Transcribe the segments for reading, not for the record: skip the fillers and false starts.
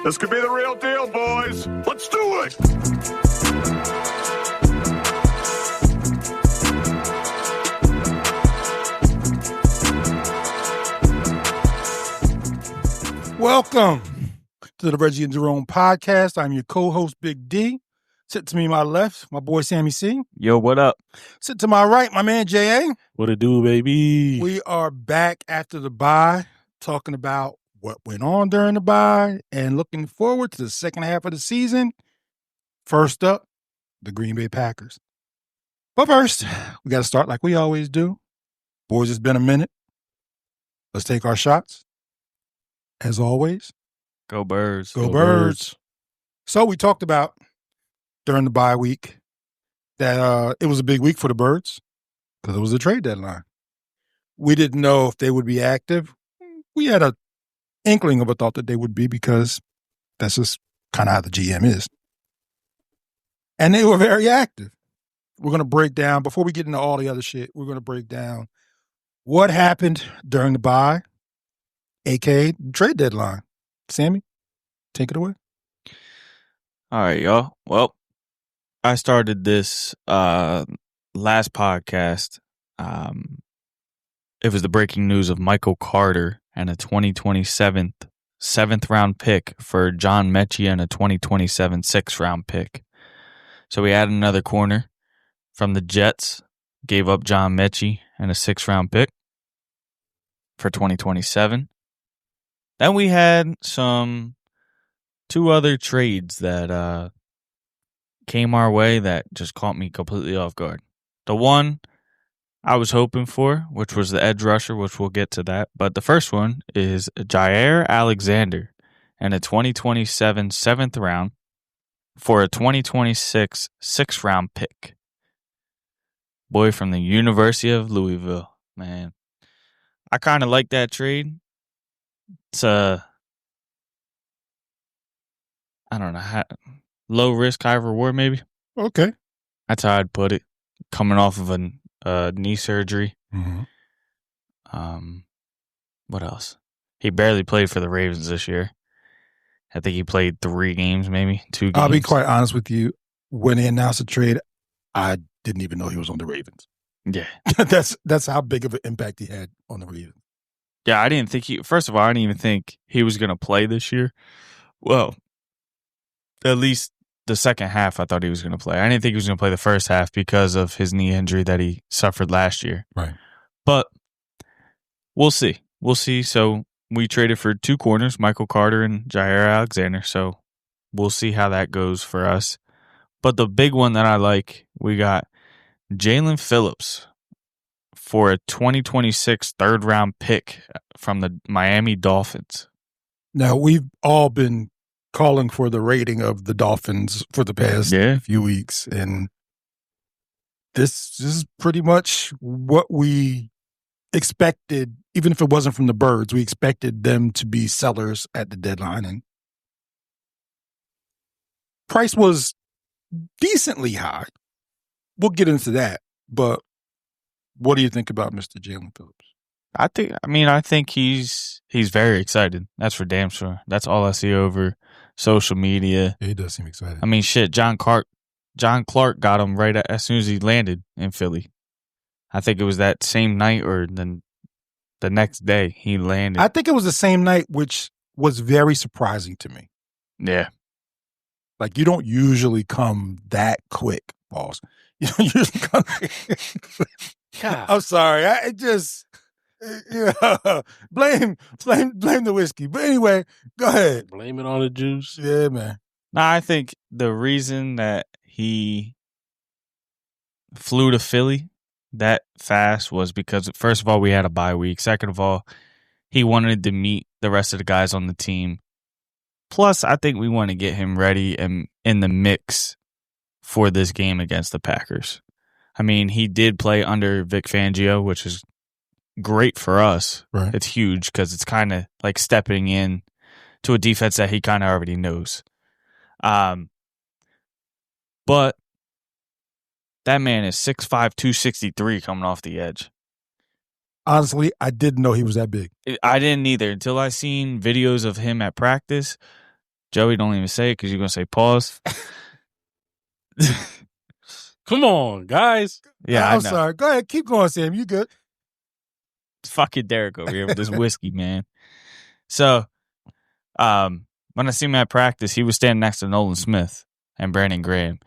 This could be the real deal, boys. Let's do it. Welcome to the Reggie and Jerome podcast. I'm your co-host, Big D. Sit to me, my left, my boy, Sammy C. Yo, what up? Sit to my right, my man, J.A. What it do, baby? We are back after the bye, talking about what went on during the bye and looking forward to the second half of the season. First up, the Green Bay Packers. But first, we got to start like we always do. Boys, it's been a minute. Let's take our shots. As always, Go Birds. Go Birds. So we talked about during the bye week that it was a big week for the Birds because it was a trade deadline. We didn't know if they would be active. We had an inkling of a thought that they would be because that's just kind of how the GM is. And they were very active. We're going to break down, before we get into all the other shit, we're going to break down what happened during the bye, a.k.a. trade deadline. Sammy, take it away. All right, y'all. Well, I started this last podcast. It was the breaking news of Michael Carter and a 2027 seventh-round pick for John Mechie and a 2027 sixth-round pick. So we added another corner from the Jets, gave up John Mechie and a sixth-round pick for 2027. Then we had two other trades that came our way that just caught me completely off guard. The one I was hoping for, which was the edge rusher, which we'll get to that. But the first one is Jaire Alexander and a 2027 seventh round for a 2026 sixth round pick. Boy from the University of Louisville, man. I kind of like that trade. It's I don't know, low risk, high reward, maybe. Okay. That's how I'd put it. Coming off of a knee surgery. Mm-hmm. What else? He barely played for the Ravens this year. I think he played 3 games, maybe 2 games. I'll be quite honest with you. When they announced the trade, I didn't even know he was on the Ravens. Yeah. That's how big of an impact he had on the Ravens. Yeah, I didn't think first of all, I didn't even think he was going to play this year. Well, at least the second half, I thought he was going to play. I didn't think he was going to play the first half because of his knee injury that he suffered last year. Right. But we'll see. We'll see. So we traded for 2 corners, Michael Carter and Jaire Alexander. So we'll see how that goes for us. But the big one that I like, we got Jalen Phillips for a 2026 third-round pick from the Miami Dolphins. Now, we've all been calling for the rating of the Dolphins for the past few weeks, and this is pretty much what we expected. Even if it wasn't from the Birds, we expected them to be sellers at the deadline, and price was decently high. We'll get into that, but what do you think about Mr. Jalen Phillips? I think he's very excited. That's for damn sure. That's all I see over social media. Yeah, he does seem excited. I mean, shit, John Clark got him right as soon as he landed in Philly. I think it was that same night or then the next day he landed. I think it was the same night, which was very surprising to me. Yeah. Like, you don't usually come that quick, boss. You don't usually come. I'm sorry. I just, blame the whiskey. But anyway, go ahead. Blame it on the juice. Yeah, man. Nah, I think the reason that he flew to Philly that fast was because, first of all, we had a bye week. Second of all, he wanted to meet the rest of the guys on the team. Plus, I think we want to get him ready and in the mix for this game against the Packers. I mean, he did play under Vic Fangio, which is great for us. Right. It's huge because it's kind of like stepping in to a defense that he kind of already knows. But that man is 6'5", 263 coming off the edge. Honestly, I didn't know he was that big. I didn't either until I seen videos of him at practice. Joey, don't even say it because you're going to say pause. Come on, guys. Yeah, I'm I know. sorry. Go ahead. Keep going, Sam. You good? Fucking Derek over here with this whiskey, man. So, when I see him at practice, he was standing next to Nolan Smith and Brandon Graham.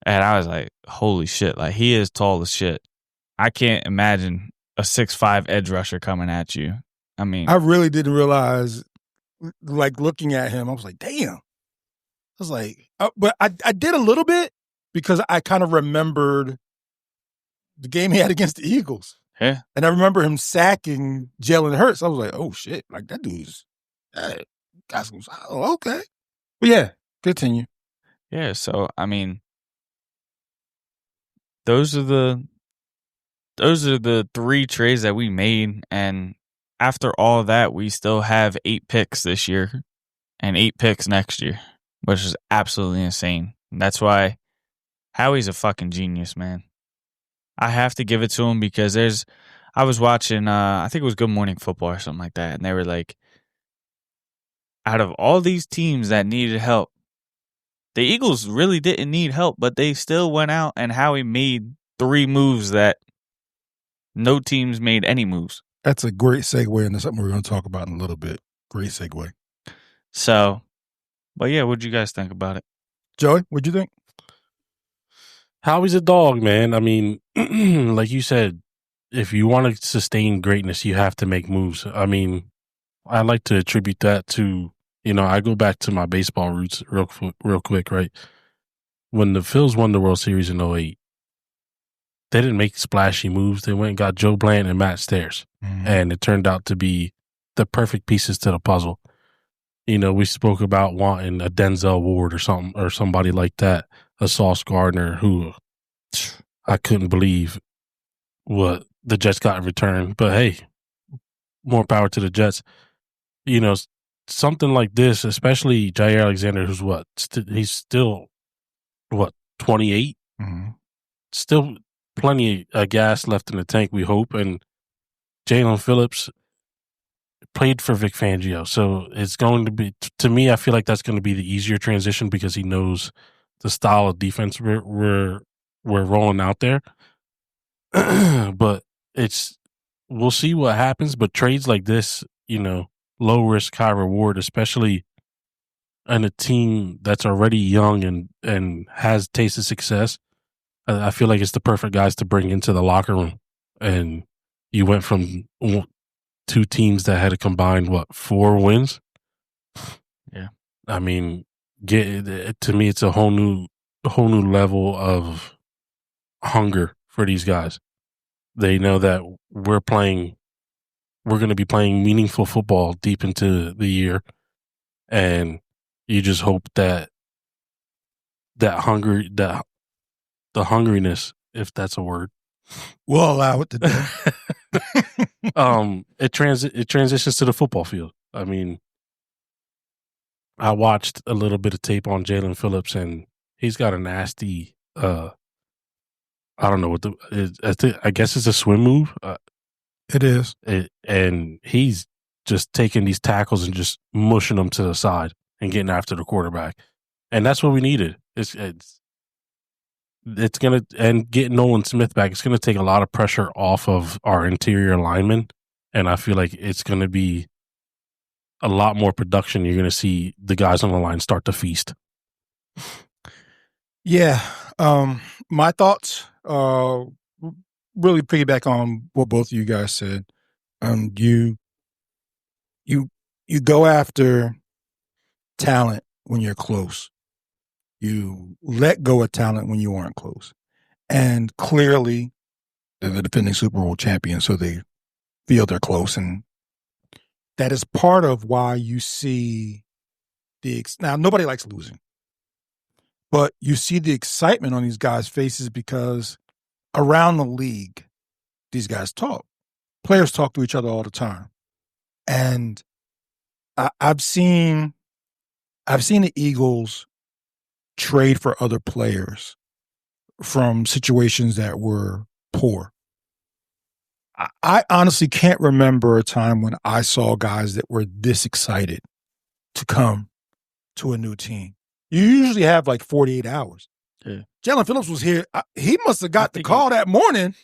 And I was like, holy shit. Like, he is tall as shit. I can't imagine a 6'5" edge rusher coming at you. I mean, I really didn't realize, like, looking at him, I was like, damn. I was like, but I did a little bit because I kind of remembered the game he had against the Eagles. yeah. And I remember him sacking Jalen Hurts. I was like, oh, shit. Like, that dude's got some, oh, okay. But yeah, continue. Yeah, so, I mean, those are the 3 trades that we made, and after all of that, we still have 8 picks this year and 8 picks next year, which is absolutely insane. And that's why Howie's a fucking genius, man. I have to give it to him because I was watching, I think it was Good Morning Football or something like that, and they were like, out of all these teams that needed help, the Eagles really didn't need help, but they still went out and Howie made 3 moves that no teams made any moves. That's a great segue into something we're going to talk about in a little bit. Great segue. So, but yeah, what'd you guys think about it? Joey, what'd you think? Howie's a dog, man. I mean, like you said, if you want to sustain greatness, you have to make moves. I mean, I like to attribute that to, I go back to my baseball roots real quick, right? When the Phils won the World Series in 2008, they didn't make splashy moves. They went and got Joe Bland and Matt Stairs. Mm-hmm. And it turned out to be the perfect pieces to the puzzle. We spoke about wanting a Denzel Ward or somebody like that, a Sauce Gardner, who I couldn't believe what the Jets got in return. But hey, more power to the Jets. Something like this, especially Jair Alexander, who's he's still 28? Mm-hmm. Still plenty of gas left in the tank, we hope. And Jalen Phillips played for Vic Fangio. So it's going to be, to me, I feel like that's going to be the easier transition because he knows the style of defense we're rolling out there. But we'll see what happens. But trades like this, low risk, high reward, especially in a team that's already young and has tasted success. I feel like it's the perfect guys to bring into the locker room. And you went from 2 teams that had a combined 4 wins. Yeah, I mean, to me, it's a whole new level of hunger for these guys. They know that we're going to be playing meaningful football deep into the year, and you just hope that the hungriness, if that's a word, we'll allow it to do. It transitions to the football field. I mean, I watched a little bit of tape on Jalen Phillips, and he's got a nasty. I don't know what I guess it's a swim move. It is, and he's just taking these tackles and just mushing them to the side and getting after the quarterback, and that's what we needed. It's gonna, and getting Nolan Smith back, it's gonna take a lot of pressure off of our interior linemen, and I feel like it's gonna be a lot more production. You're gonna see the guys on the line start to feast. Yeah, my thoughts really piggyback on what both of you guys said. You go after talent when you're close. You let go of talent when you aren't close. And clearly, they're the defending Super Bowl champions, so they feel they're close. And that is part of why you see now, nobody likes losing. But you see the excitement on these guys' faces because around the league, these guys talk. Players talk to each other all the time. And I've seen the Eagles trade for other players from situations that were poor. I honestly can't remember a time when I saw guys that were this excited to come to a new team. You usually have like 48 hours. Yeah. Jalen Phillips was here. He must have got the call that morning,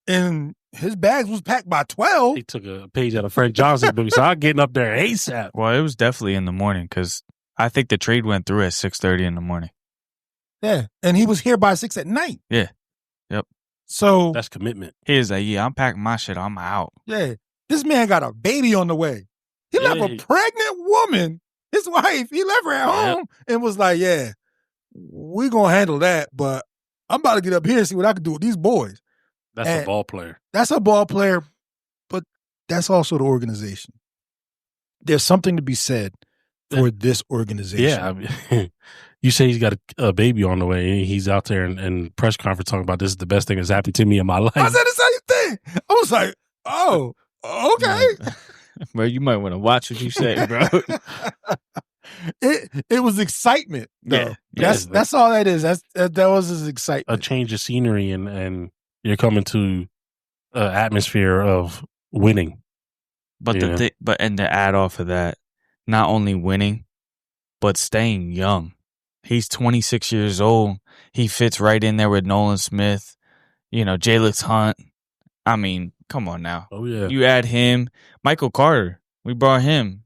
and his bags was packed by 12. He took a page out of Frank Johnson's book, so I'm getting up there ASAP. Well, it was definitely in the morning because I think the trade went through at 6:30 in the morning. Yeah, and he was here by 6 at night. Yeah. Yep. So that's commitment. He was like, yeah, I'm packing my shit. I'm out. Yeah, this man got a baby on the way. He left a pregnant woman, his wife. He left her at home and was like, yeah, we're going to handle that, but I'm about to get up here and see what I can do with these boys. That's a ball player. That's a ball player, but that's also the organization. There's something to be said for this organization. Yeah, I mean, you say he's got a baby on the way, and he's out there in press conference talking about this is the best thing that's happened to me in my life. I said the same thing. I was like, oh, okay. Bro, you might want to watch what you say, bro. It was excitement, though. Yeah. That's all that is. That was his excitement. A change of scenery, and you're coming to an atmosphere of winning. But and to add off of that, not only winning, but staying young. He's 26 years old. He fits right in there with Nolan Smith, Jalix Hunt. I mean, come on now. Oh, yeah. You add him, Michael Carter. We brought him.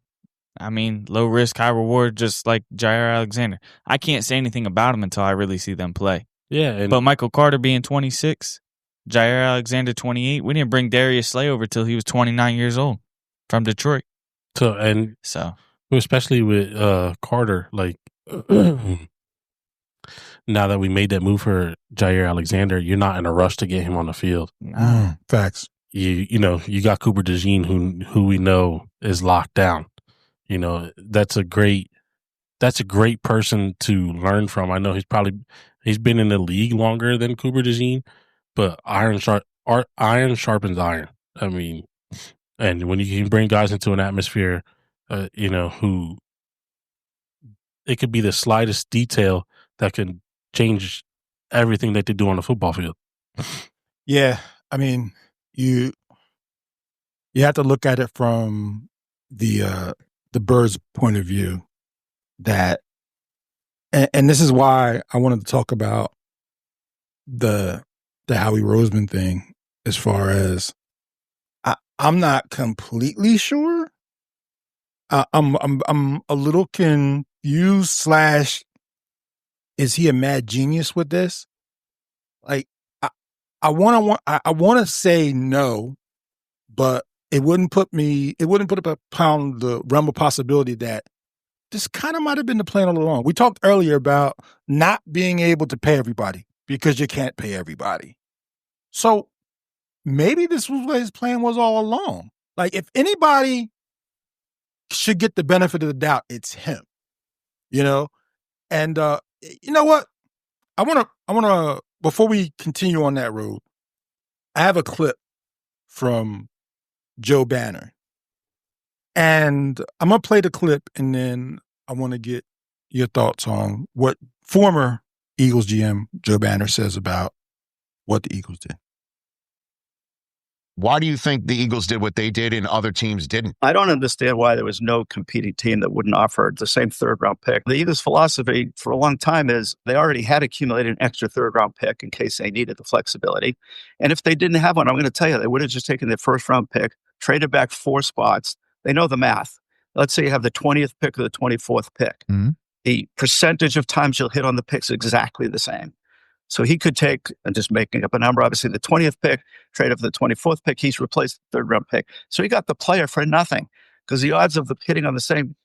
I mean, low risk, high reward, just like Jair Alexander. I can't say anything about him until I really see them play. Yeah. But Michael Carter being 26, Jair Alexander 28, we didn't bring Darius Slay over till he was 29 years old from Detroit. So especially with Carter, like now that we made that move for Jair Alexander, you're not in a rush to get him on the field. Facts. You got Cooper DeJean, who we know is locked down. That's a great person to learn from. I know he's been in the league longer than Cooper DeJean, but iron sharpens iron. I mean, and when you can bring guys into an atmosphere, who it could be the slightest detail that can change everything that they do on the football field. Yeah, I mean, you have to look at it from the Birds' point of view. That, and this is why I wanted to talk about the Howie Roseman thing. As far as I'm not completely sure. I'm a little confused. / is he a mad genius with this? Like, I want to say no, but it wouldn't put up upon the realm of possibility that this kind of might have been the plan all along. We talked earlier about not being able to pay everybody because you can't pay everybody. So maybe this was what his plan was all along. Like, if anybody should get the benefit of the doubt, it's him. And you know what? I wanna before we continue on that road, I have a clip from Joe Banner. And I'm going to play the clip, and then I want to get your thoughts on what former Eagles GM Joe Banner says about what the Eagles did. Why do you think the Eagles did what they did and other teams didn't? I don't understand why there was no competing team that wouldn't offer the same third-round pick. The Eagles' philosophy for a long time is they already had accumulated an extra third-round pick in case they needed the flexibility. And if they didn't have one, I'm going to tell you, they would have just taken their first-round pick, traded back 4 spots. They know the math. Let's say you have the 20th pick or the 24th pick. Mm-hmm. The percentage of times you'll hit on the picks is exactly the same. So he could take, and just making up a number, obviously the 20th pick, trade up for the 24th pick, he's replaced the 3rd-round pick. So he got the player for nothing because the odds of the hitting on the same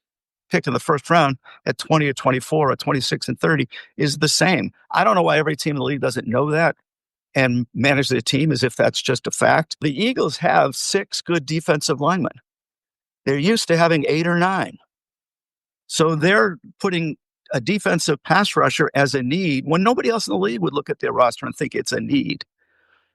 pick in the first round at 20 or 24 or 26 and 30 is the same. I don't know why every team in the league doesn't know that and manage their team as if that's just a fact. The Eagles have 6 good defensive linemen. They're used to having 8 or 9. So they're putting a defensive pass rusher as a need when nobody else in the league would look at their roster and think it's a need.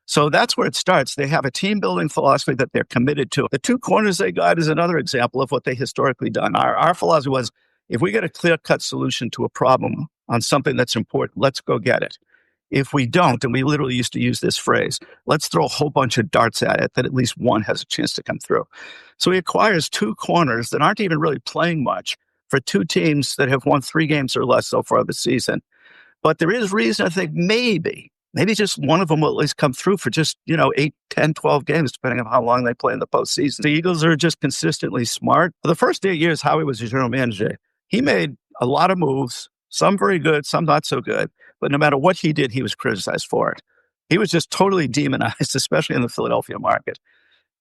So that's where it starts. They have a team building philosophy that they're committed to. The 2 corners they got is another example of what they historically done. Our philosophy was, if we get a clear-cut solution to a problem on something that's important, let's go get it. If we don't, and we literally used to use this phrase, let's throw a whole bunch of darts at it that at least one has a chance to come through. So he acquires 2 corners that aren't even really playing much, for two teams that have won 3 games or less so far this season. But there is reason I think maybe just one of them will at least come through for just, 8, 10, 12 games, depending on how long they play in the postseason. The Eagles are just consistently smart. For the first 8 years, Howie was the general manager. He made a lot of moves, some very good, some not so good. But no matter what he did, he was criticized for it. He was just totally demonized, especially in the Philadelphia market.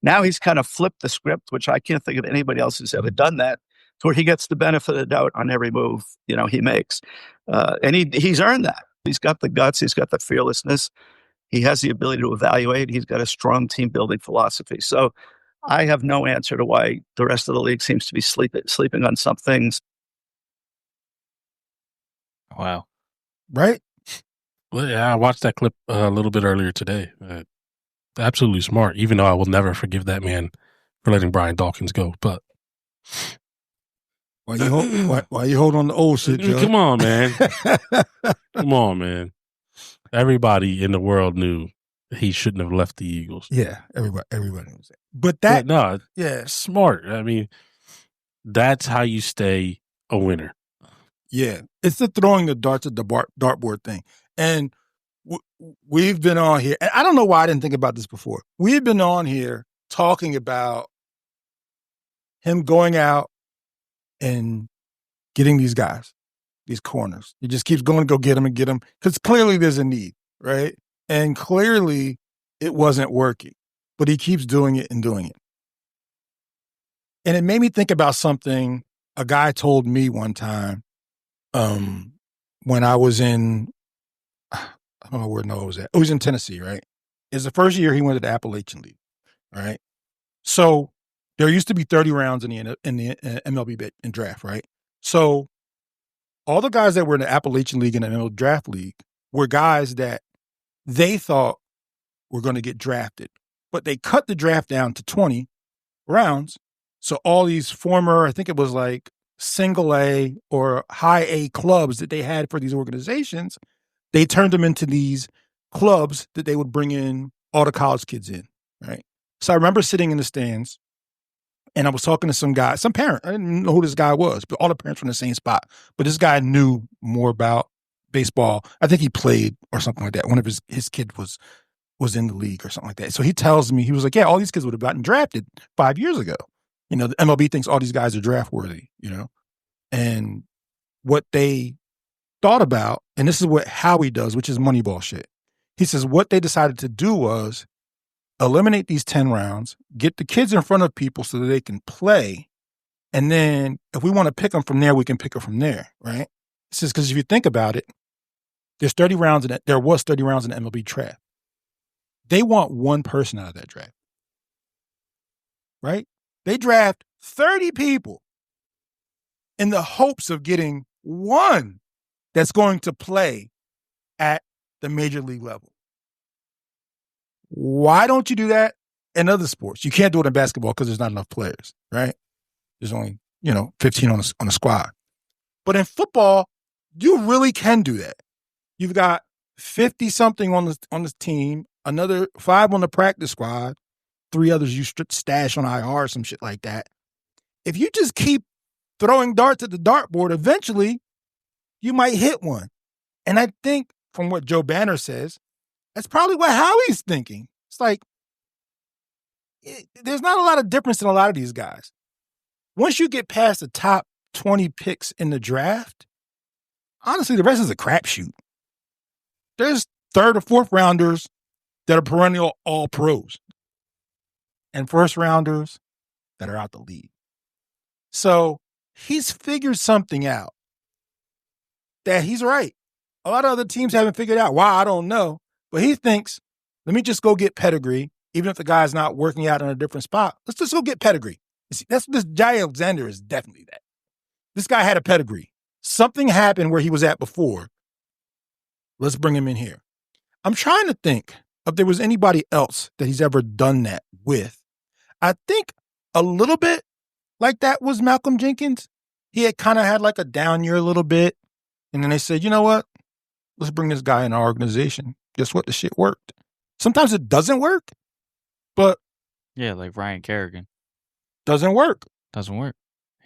Now he's kind of flipped the script, which I can't think of anybody else who's ever done that, to where he gets the benefit of the doubt on every move, he makes. And he's earned that. He's got the guts. He's got the fearlessness. He has the ability to evaluate. He's got a strong team building philosophy. So I have no answer to why the rest of the league seems to be sleeping on some things. Wow. Right? Well, yeah, I watched that clip a little bit earlier today. Absolutely smart, even though I will never forgive that man for letting Brian Dawkins go. But why you hold on to old shit, Joe? Come on, man. Come on, man. Everybody in the world knew he shouldn't have left the Eagles. Yeah, everybody was there. But that, smart. I mean, that's how you stay a winner. Yeah, it's the throwing the darts at the dartboard thing. And we've been on here, and I don't know why I didn't think about this before. We've been on here talking about him going out and getting these guys, these corners. He just keeps going to go get them, because clearly there's a need, right? And clearly it wasn't working, but he keeps doing it and doing it. And it made me think about something a guy told me one time when I was in, I don't know where Noah was at. Oh, he was in Tennessee, right? It's the first year he went to the Appalachian League, right? So there used to be 30 rounds in the MLB and draft, right? So all the guys that were in the Appalachian League and the MLB Draft League were guys that they thought were going to get drafted, but they cut the draft down to 20 rounds. So all these former, I think it was like single A or high A clubs that they had for these organizations, they turned them into these clubs that they would bring in all the college kids in, right? So I remember sitting in the stands and I was talking to some guy, some parent. I didn't know who this guy was, but all the parents were in the same spot. But this guy knew more about baseball. I think he played or something like that. One of his kid was in the league or something like that. So he tells me, he was like, yeah, all these kids would have gotten drafted 5 years ago. The MLB thinks all these guys are draft worthy, and what they thought about, and this is what Howie does, which is Moneyball shit. He says what they decided to do was eliminate these 10 rounds, get the kids in front of people so that they can play. And then if we want to pick them from there, we can pick them from there, right? He says, because if you think about it, there was 30 rounds in the MLB draft. They want one person out of that draft, right? They draft 30 people in the hopes of getting one that's going to play at the major league level. Why don't you do that in other sports? You can't do it in basketball because there's not enough players, right? There's only, 15 on a squad. But in football, you really can do that. You've got 50-something on the team, another 5 on the practice squad, 3 others you stash on IR or some shit like that. If you just keep throwing darts at the dartboard, eventually you might hit one. And I think from what Joe Banner says, that's probably what Howie's thinking. It's like, there's not a lot of difference in a lot of these guys. Once you get past the top 20 picks in the draft, honestly, the rest is a crapshoot. There's 3rd or 4th rounders that are perennial all pros and 1st rounders that are out the league. So he's figured something out that he's right. A lot of other teams haven't figured out why, I don't know. But he thinks, let me just go get pedigree, even if the guy's not working out in a different spot. Let's just go get pedigree. See, that's this Jay Alexander is definitely that. This guy had a pedigree. Something happened where he was at before. Let's bring him in here. I'm trying to think if there was anybody else that he's ever done that with. I think a little bit like that was Malcolm Jenkins. He had kind of had like a down year a little bit. And then they said, you know what? Let's bring this guy in our organization. Guess what? The shit worked. Sometimes it doesn't work, but yeah, like Ryan Kerrigan. Doesn't work. Doesn't work.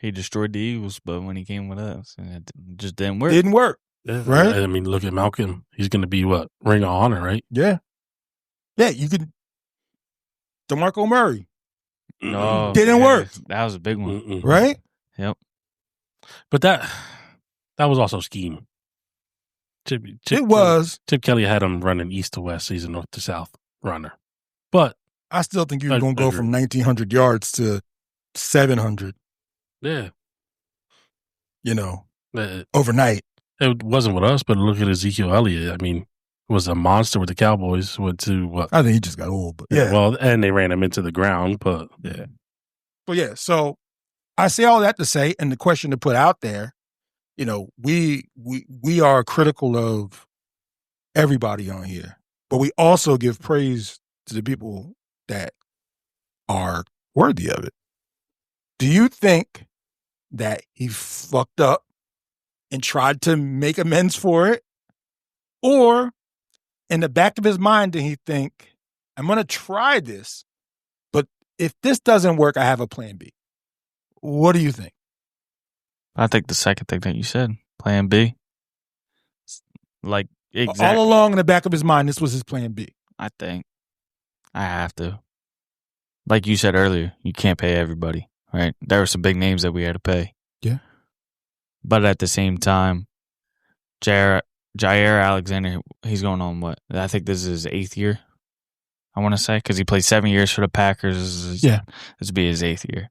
He destroyed the Eagles, but when he came with us, it just didn't work. Didn't work. Yeah, Right? I mean, look at Malcolm. He's going to be what? Ring of Honor, right? Yeah. Yeah, you could. DeMarco Murray. No, Didn't work. That was a big one. Mm-mm. Right? Yep. But that was also scheme. It was. Chip Kelly had him running east to west. He's a north to south runner. But I still think you were going to go from 1,900 yards to 700, yeah, overnight. it wasn't with us. But look at Ezekiel Elliott. I mean, was a monster with the Cowboys. Went to what? I think he just got old, but yeah. Well, and they ran him into the ground, but yeah. But yeah, so I say all that to say, and the question to put out there, we are critical of everybody on here, but we also give praise to the people that are worthy of it. Do you think that he fucked up and tried to make amends for it? Or in the back of his mind, did he think, I'm going to try this, but if this doesn't work, I have a plan B? What do you think? I think the second thing that you said, plan B. Like, exactly. All along in the back of his mind, this was his plan B. I think I have to. Like you said earlier, you can't pay everybody, right? There were some big names that we had to pay. Yeah. But at the same time, Jair Alexander, he's going on what? I think this is his 8th year, I want to say, because he played 7 years for the Packers. Yeah. This would be his 8th year.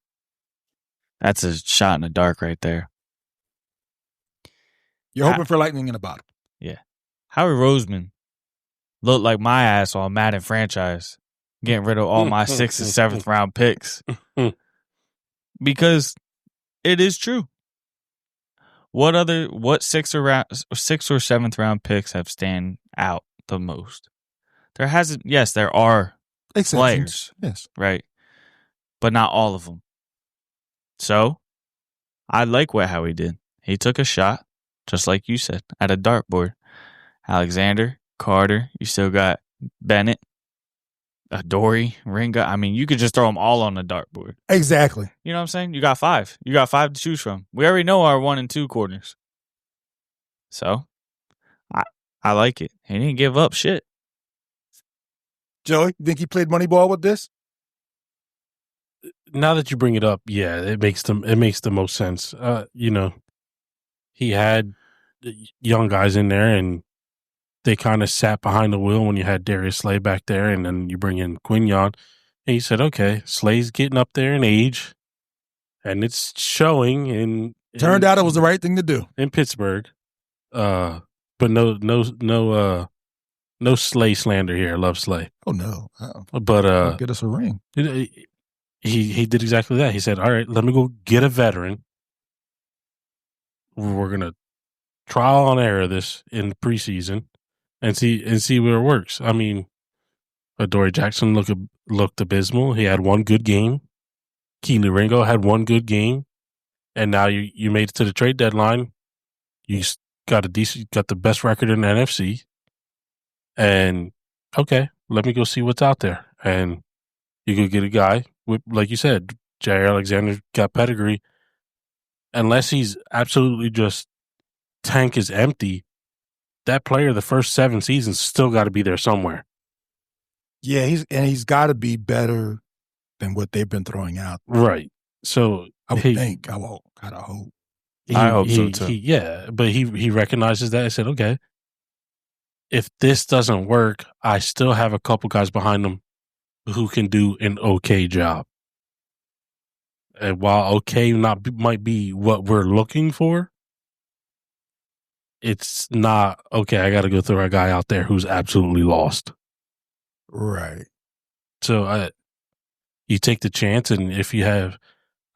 That's a shot in the dark right there. You're hoping for lightning in a bottle. Yeah. Howie Roseman looked like my ass on Madden franchise, getting rid of all my 6th and 7th round picks. Because it is true. What 6th or 7th round picks have stand out the most? There are Exceptions. players. Yes. Right. But not all of them. So, I like what Howie did. He took a shot, just like you said, at a dartboard. Alexander, Carter, you still got Bennett, Dory, Ringo. I mean, you could just throw them all on the dartboard. Exactly. You know what I'm saying? You got 5. You got 5 to choose from. We already know our 1 and 2 corners. So, I like it. He didn't give up shit. Joey, you think he played Moneyball with this? Now that you bring it up, yeah, it makes the most sense. He had young guys in there, and they kind of sat behind the wheel when you had Darius Slay back there, and then you bring in Quignon, and he said, "Okay, Slay's getting up there in age, and it's showing." Turned out it was the right thing to do in Pittsburgh, but no Slay slander here. I love Slay. Oh no, but get us a ring. He did exactly that. He said, "All right, let me go get a veteran. We're gonna trial and error this in preseason and see where it works." I mean, Adoree Jackson looked abysmal. He had one good game. Keely Ringo had one good game, and now you made it to the trade deadline. You got the best record in the NFC, and okay, let me go see what's out there. And you could get a guy with, like you said, Jair Alexander got pedigree. Unless he's absolutely just tank is empty, that player the first 7 seasons still got to be there somewhere. Yeah, he's got to be better than what they've been throwing out. Right. So I would think. I gotta hope. I hope so too. But he recognizes that and said, okay, if this doesn't work, I still have a couple guys behind them who can do an okay job. And while okay might be what we're looking for, it's not, okay, I got to go throw a guy out there who's absolutely lost. Right. So you take the chance, and if you have,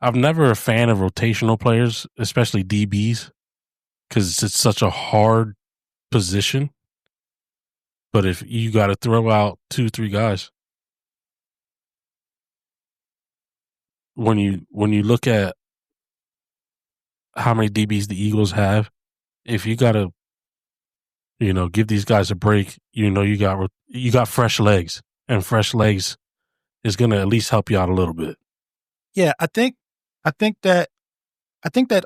I'm never a fan of rotational players, especially DBs, because it's such a hard position. But if you got to throw out 2-3 guys, when you look at how many DBs the Eagles have, if you got to, give these guys a break, you got fresh legs, and fresh legs is going to at least help you out a little bit. Yeah, I think that I think that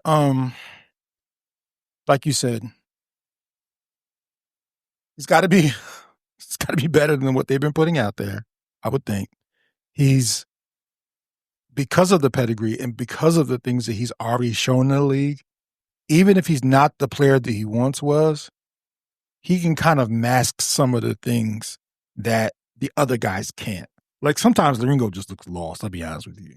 like you said, it's got to be better than what they've been putting out there. I would think he's, because of the pedigree and because of the things that he's already shown in the league. Even if he's not the player that he once was, he can kind of mask some of the things that the other guys can't. Like sometimes Ringo just looks lost. I'll be honest with you.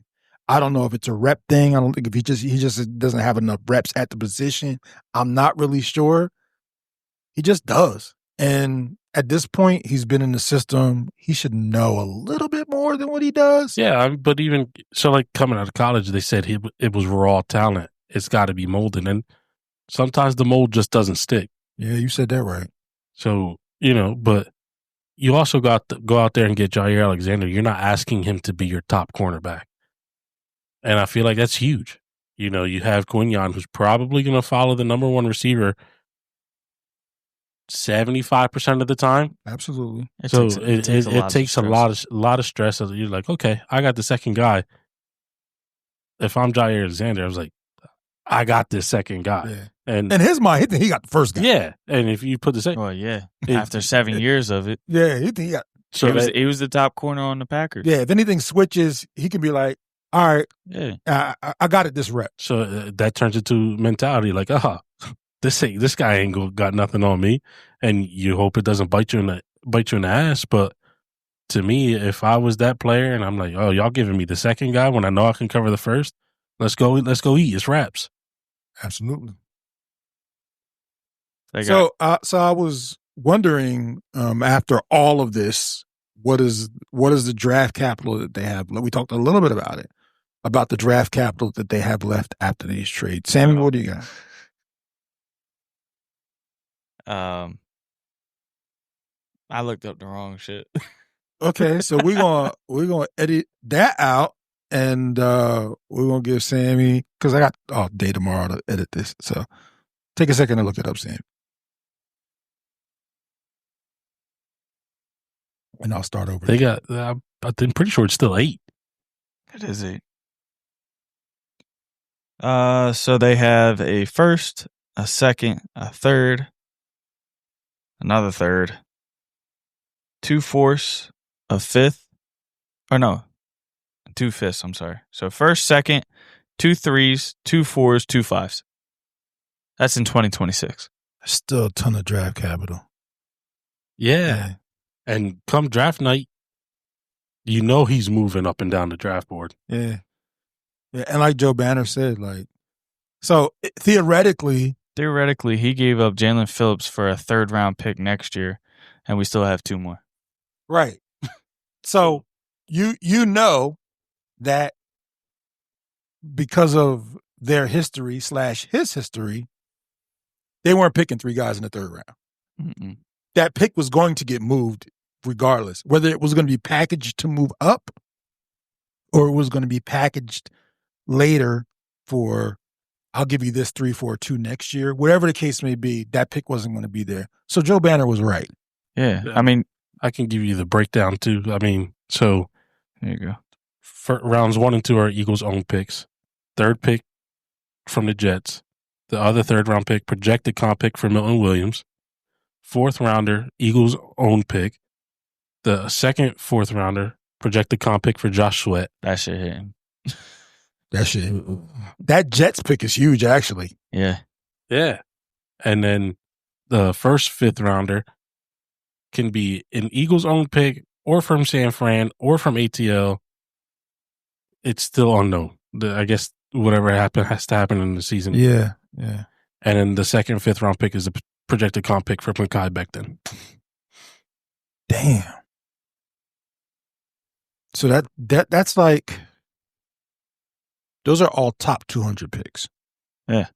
I don't know if it's a rep thing. I don't think if he just doesn't have enough reps at the position. I'm not really sure. He just does. And at this point, he's been in the system. He should know a little bit more than what he does. Yeah, but even so, like coming out of college, they said it was raw talent. It's got to be molded, and sometimes the mold just doesn't stick. Yeah, you said that right. So, but you also got to go out there and get Jair Alexander. You're not asking him to be your top cornerback. And I feel like that's huge. You have Quinyon, who's probably going to follow the number one receiver 75% of the time. Absolutely. It takes a lot of stress. You're like, okay, I got the second guy. If I'm Jair Alexander, I was like, I got this second guy. Yeah. And in his mind, he got the first guy. Yeah. And if you put the second. Well, yeah. After 7 years of it. Yeah. He got. So he was the top corner on the Packers. Yeah. If anything switches, he can be like, all right, yeah, I got it this rep. So that turns into mentality like, this guy ain't got nothing on me. And you hope it doesn't bite you in the ass. But to me, if I was that player and I'm like, oh, y'all giving me the second guy when I know I can cover the first, let's go eat. It's wraps. Absolutely. So I was wondering, after all of this, what is the draft capital that they have? We talked a little bit about the draft capital that they have left after these trades. Sammy, what do you got? I looked up the wrong shit. Okay, so we're gonna edit that out, and we're gonna give Sammy, because I got all day tomorrow to edit this. So take a second to look it up, Sammy, and I'll start over. They got. I'm pretty sure it's still 8. It is 8. So they have a first, a second, a third, another third, 2 fourths, a fifth, or no, 2 fifths. I'm sorry. So first, second, 2 threes, 2 fours, 2 fives. That's in 2026. Still a ton of draft capital. Yeah. And come draft night, he's moving up and down the draft board. Yeah. Yeah, and like Joe Banner said, so theoretically, he gave up Jalen Phillips for a 3rd round pick next year, and we still have 2 more. Right. So you know that because of their history / his history, they weren't picking 3 guys in the 3rd round. Mm-mm. That pick was going to get moved regardless, whether it was going to be packaged to move up or it was going to be packaged later for, I'll give you this 3 for 2 next year. Whatever the case may be, that pick wasn't going to be there. So Joe Banner was right. Yeah. I mean, I can give you the breakdown too. I mean, so there you go. Rounds 1 and 2 are Eagles' own picks. 3rd pick from the Jets. The other 3rd round pick, projected comp pick for Milton Williams. 4th rounder, Eagles' own pick. The 2nd 4th rounder, projected comp pick for Josh Sweat. That shit hit him. That Jets pick is huge, actually. Yeah. Yeah. And then the first 5th rounder can be an Eagles' own pick or from San Fran or from ATL. It's still unknown. I guess whatever has to happen in the season. Yeah, yeah. And then the 2nd 5th round pick is the projected comp pick for Mekhi Becton. Damn. So that's like, those are all top 200 picks. Yeah.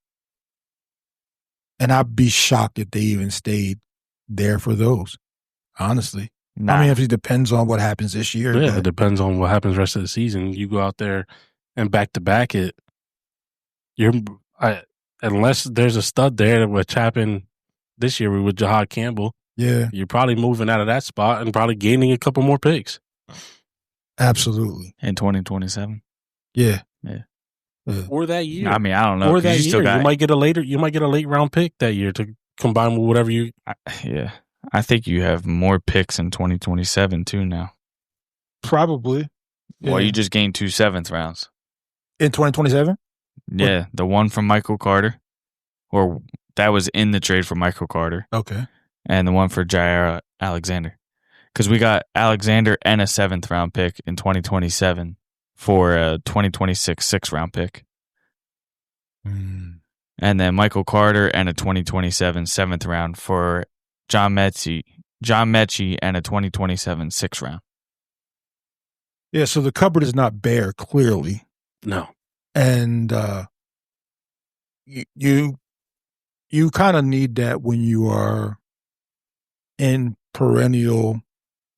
And I'd be shocked if they even stayed there for those, honestly. Nah. I mean, if it depends on what happens this year. Yeah, it depends on what happens the rest of the season. You go out there and back-to-back it, unless there's a stud there, which happened this year with Jahad Campbell, yeah, you're probably moving out of that spot and probably gaining a couple more picks. Absolutely. In 2027. Yeah. Yeah. or that year. I mean, I don't know. Or 'cause that you still year, got, you might get a late round pick that year to combine with whatever you. yeah. I think you have more picks in 2027 too now. Probably. Well, Yeah. you just gained 2 7th rounds. In 2027? Yeah, the one from Michael Carter, or that was in the trade for Michael Carter, Okay. and the one for Jair Alexander. Because we got Alexander and a 7th round pick in 2027 for a 2026 6th round pick. And then Michael Carter and a 2027 7th round for John Mechie and a 2027 6th round. Yeah, so the cupboard is not bare, clearly. No. And you kind of need that when you are in perennial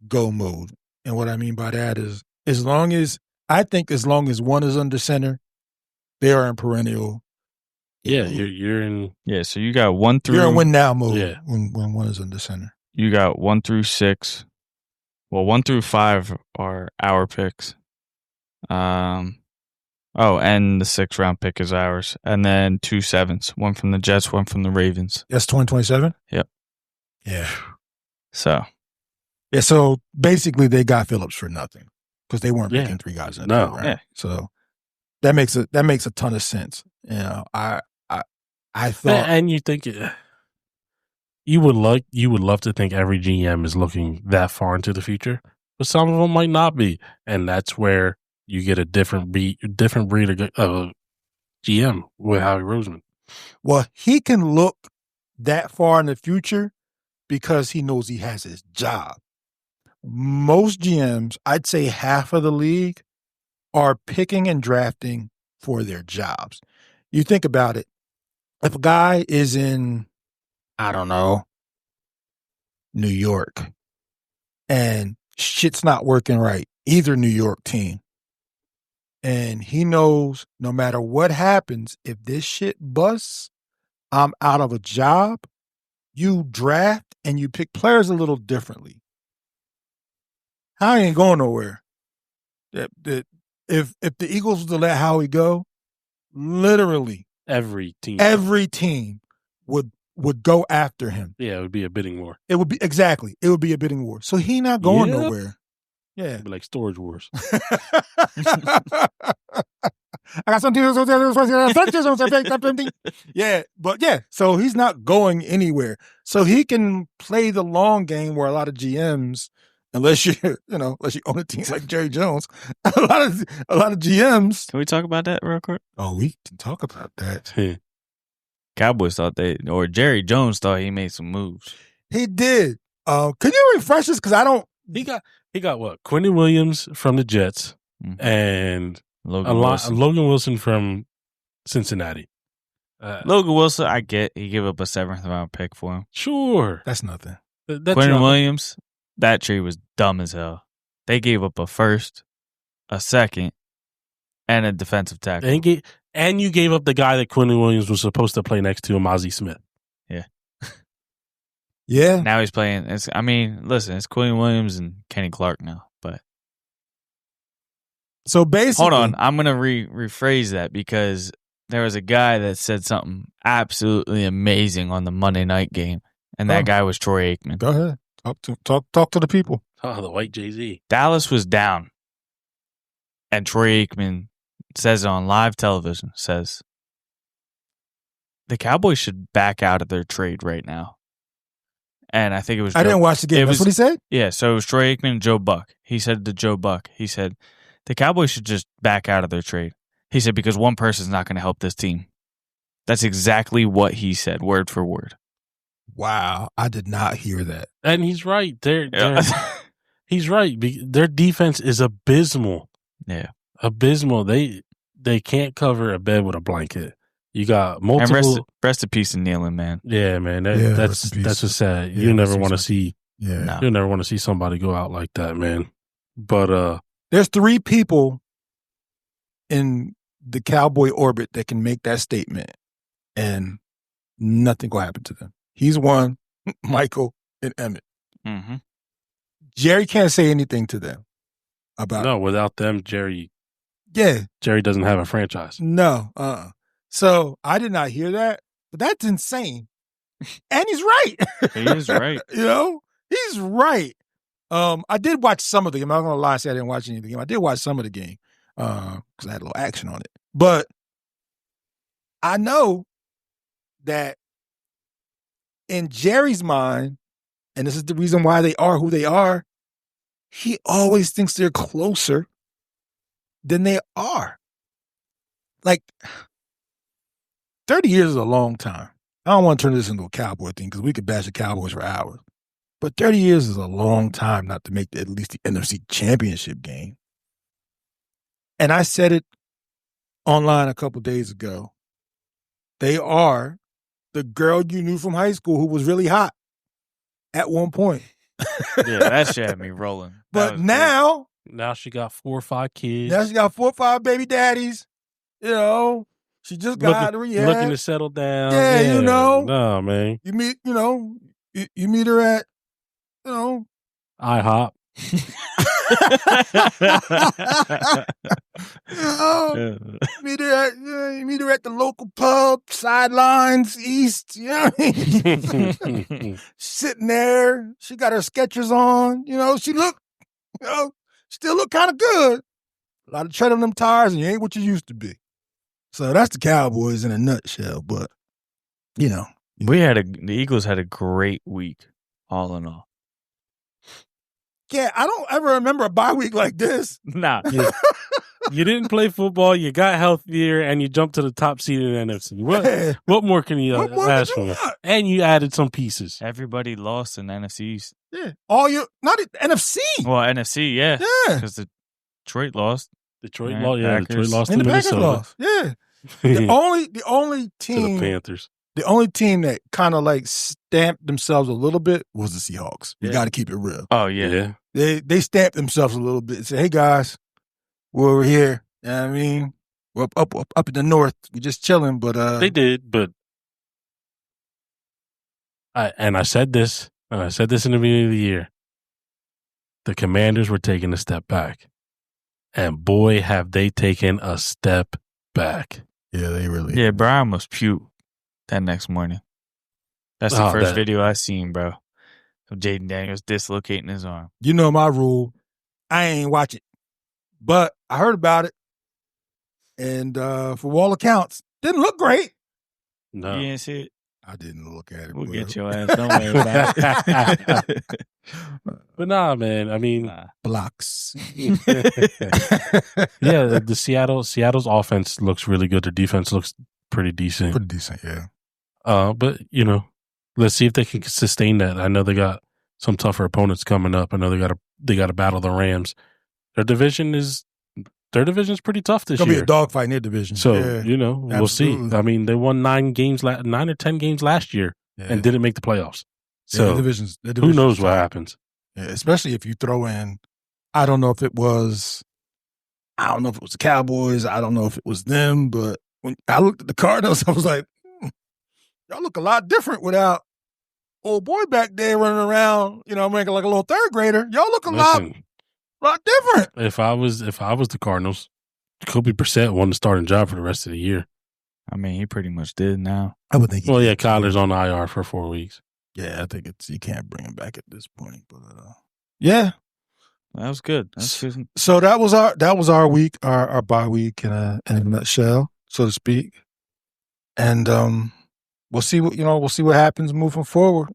go mode. And what I mean by that is as long as one is under center, they are in perennial. Yeah, you're in. Yeah, so you got 1 through. You're in win now mode Yeah. when one is under center. You got 1 through 6. Well, 1 through 5 are our picks. And the 6th round pick is ours. And then 2 7s. One from the Jets, one from the Ravens. That's 2027? Yep. Yeah. So. Yeah, so basically they got Phillips for nothing because they weren't picking 3 guys in the third round. Yeah. So that makes a ton of sense. You know, I thought, And you think you would love to think every GM is looking that far into the future, but some of them might not be, and that's where you get a different breed of GM with Howie Roseman. well, he can look that far in the future because he knows he has his job. Most GMs, I'd say half of the league, are picking and drafting for their jobs. You think about it. If a guy is in, I don't know, New York, and shit's not working right, either New York team, and he knows no matter what happens, if this shit busts, I'm out of a job, you draft and you pick players a little differently. Howie ain't going nowhere. If the Eagles were to let Howie go, literally Every team would go after him. Yeah, it would be a bidding war. It would be a bidding war. So he not going Yep. nowhere. Yeah. It'd be like Storage Wars. I got something. Yeah, but yeah, so he's not going anywhere. So he can play the long game where a lot of GMs, unless you own a team like Jerry Jones, a lot of GMs. Can we talk about that real quick? Oh, we can talk about that. Cowboys thought Jerry Jones thought he made some moves. He did. Can you refresh us? Because I don't. He got what? Quentin Williams from the Jets and Logan Wilson. Logan Wilson from Cincinnati. Logan Wilson, I get he gave up a 7th round pick for him. Sure. That's nothing. Quentin Williams, that trade was dumb as hell. They gave up a 1st, a 2nd, and a defensive tackle. And you gave up the guy that Quentin Williams was supposed to play next to, Amazi Smith. Yeah. Yeah. Now he's playing. It's Quentin Williams and Kenny Clark now. But so basically, hold on, I'm gonna rephrase that because there was a guy that said something absolutely amazing on the Monday night game, and that guy was Troy Aikman. Go ahead, talk to the people. Oh, the white Jay-Z. Dallas was down, and Troy Aikman says on live television, says the Cowboys should back out of their trade right now. And I think it was I didn't watch the game. That's what he said? Yeah, so it was Troy Aikman and Joe Buck. He said to Joe Buck, he said, the Cowboys should just back out of their trade. He said, because one person's not going to help this team. That's exactly what he said, word for word. Wow, I did not hear that. And he's right. He's right. Their defense is abysmal. Yeah. Abysmal. They can't cover a bed with a blanket. You got multiple. And rest in peace and kneeling, man. Yeah, man. That's what's sad. Yeah, you never want to see. Yeah, No. You never want to see somebody go out like that, man. But there's 3 people in the Cowboy orbit that can make that statement, and nothing will happen to them. He's one, Michael and Emmett. Mm-hmm. Jerry can't say anything to them about. No, without them, Jerry Yeah. Jerry doesn't have a franchise. No. So I did not hear that, but that's insane. And he's right. He is right. He's right. I did watch some of the game. I'm not gonna lie, I said I didn't watch any of the game. I did watch some of the game because I had a little action on it. But I know that in Jerry's mind, and this is the reason why they are who they are, he always thinks they're closer than they are. Like, 30 years is a long time. I don't want to turn this into a Cowboy thing because we could bash the Cowboys for hours. But 30 years is a long time not to make at least the NFC Championship game. And I said it online a couple days ago. They are the girl you knew from high school who was really hot at one point. Yeah, that shit had me rolling. But now she got 4 or 5 kids. Now she got 4 or 5 baby daddies. She just got out of rehab. Looking to settle down. Yeah, No, man. You meet, you meet her at, IHOP. Meet her at the local pub, sidelines, east. You know what I mean? Sitting there, she got her Skechers on. She still look kind of good. A lot of tread on them tires, and you ain't what you used to be. So that's the Cowboys in a nutshell. But the Eagles had a great week, all in all. Yeah, I don't ever remember a bye week like this. Nah. You didn't play football, you got healthier, and you jumped to the top seed in the NFC. What more can you ask for? And you added some pieces. Everybody lost in the NFC East. Yeah. Not the NFC. Well, NFC, yeah. Yeah. Because Detroit lost. Detroit lost and to the Packers Minnesota. lost. Yeah. The only team to the Panthers. The only team that kind of like stamped themselves a little bit was the Seahawks. We Yeah. got to keep it real. Oh, yeah. They stamped themselves a little bit and said, hey, guys, we're here. You know what I mean? We're up in the north. We're just chilling, but They did, but I said this in the beginning of the year. The Commanders were taking a step back. And boy, have they taken a step back. Yeah, they really. Yeah, Brian must puke that next morning. That's the first video I seen, bro. Of Jaden Daniels dislocating his arm. You know my rule. I ain't watch it. But I heard about it. And for all accounts, didn't look great. No. You didn't see it? I didn't look at it. We'll get your ass. Don't worry about it. But nah, man. I mean, blocks. Yeah, the Seattle's offense looks really good. Their defense looks pretty decent. Pretty decent, yeah. But let's see if they can sustain that. I know they got some tougher opponents coming up. I know they got to battle the Rams. Their division's pretty tough this year. It's gonna be a dogfight in their division. So yeah. We'll see. I mean, they won 9 or 10 games last year and didn't make the playoffs. So the division's who knows what happens? Yeah, especially if you throw in, I don't know if it was the Cowboys. I don't know if it was them. But when I looked at the Cardinals, I was like, y'all look a lot different without old boy back there running around, making like a little third grader. Y'all look a lot different. If I was the Cardinals, Jacoby Brissett won the starting job for the rest of the year. I mean, he pretty much did now. I would think. Kyler's on IR for 4 weeks. Yeah, I think you can't bring him back at this point. But yeah, that was good. That's good. So that was our week, our bye week in a nutshell, so to speak. And we'll see what happens moving forward.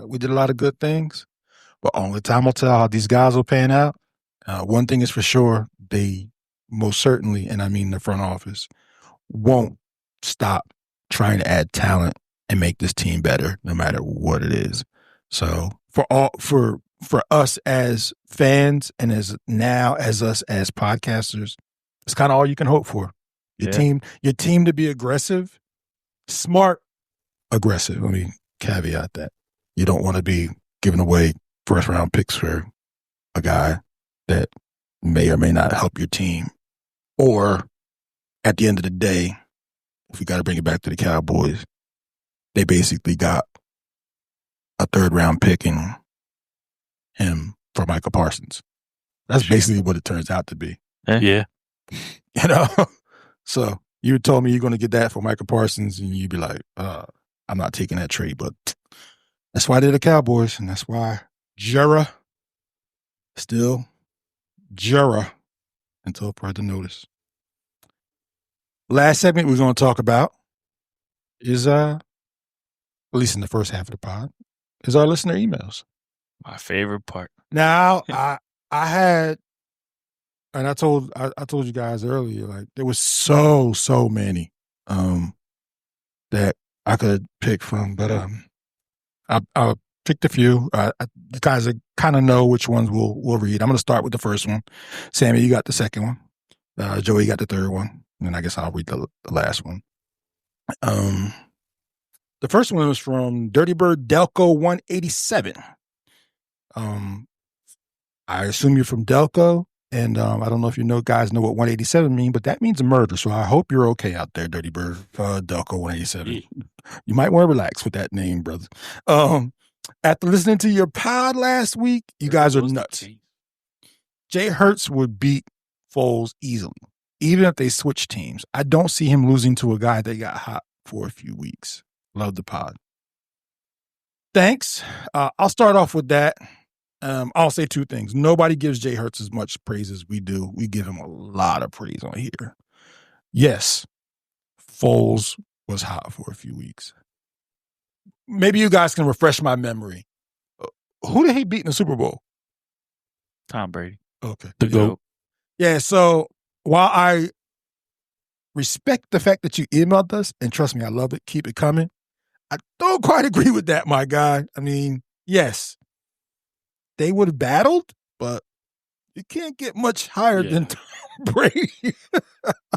We did a lot of good things, but only time will tell how these guys will pan out. One thing is for sure, they most certainly, and I mean the front office, won't stop trying to add talent and make this team better, no matter what it is. So for us as fans and as us as podcasters, it's kind of all you can hope for. Your team to be aggressive, smart, aggressive. Let me caveat that. You don't want to be giving away first round picks for a guy that may or may not help your team. Or at the end of the day, if we got to bring it back to the Cowboys, they basically got a third round pick in him for Michael Parsons. That's basically what it turns out to be. Yeah. You know? So you told me you're going to get that for Michael Parsons, and you'd be like, I'm not taking that trade. But that's why they're the Cowboys, and that's why Jera still Jera until further notice. Last segment we're going to talk about is, at least in the first half of the pod, is our listener emails. My favorite part. Now, I had, and I told you guys earlier, like there was so many that I could pick from, but I picked a few. You guys kind of know which ones we'll read. I'm going to start with the first one. Sammy, you got the second one. Joey got the third one, and I guess I'll read the last one. The first one was from Dirty Bird Delco 187. I assume you're from Delco, and I don't know if guys know what 187 means, but that means murder. So I hope you're okay out there, Dirty Bird Delco 187. You might want to relax with that name, brother. After listening to your pod last week, you guys are nuts. Jay Hurts would beat Foles easily, even if they switch teams. I don't see him losing to a guy that got hot for a few weeks. Love the pod. Thanks. I'll start off with that. I'll say two things. Nobody gives Jay Hurts as much praise as we do. We give him a lot of praise on here. Yes, Foles was hot for a few weeks. Maybe you guys can refresh my memory. Who did he beat in the Super Bowl? Tom Brady. Okay. The GOAT. Yeah, so while I respect the fact that you emailed us, and trust me, I love it, keep it coming, I don't quite agree with that, my guy. I mean, yes, they would have battled, but you can't get much higher than Tom Brady.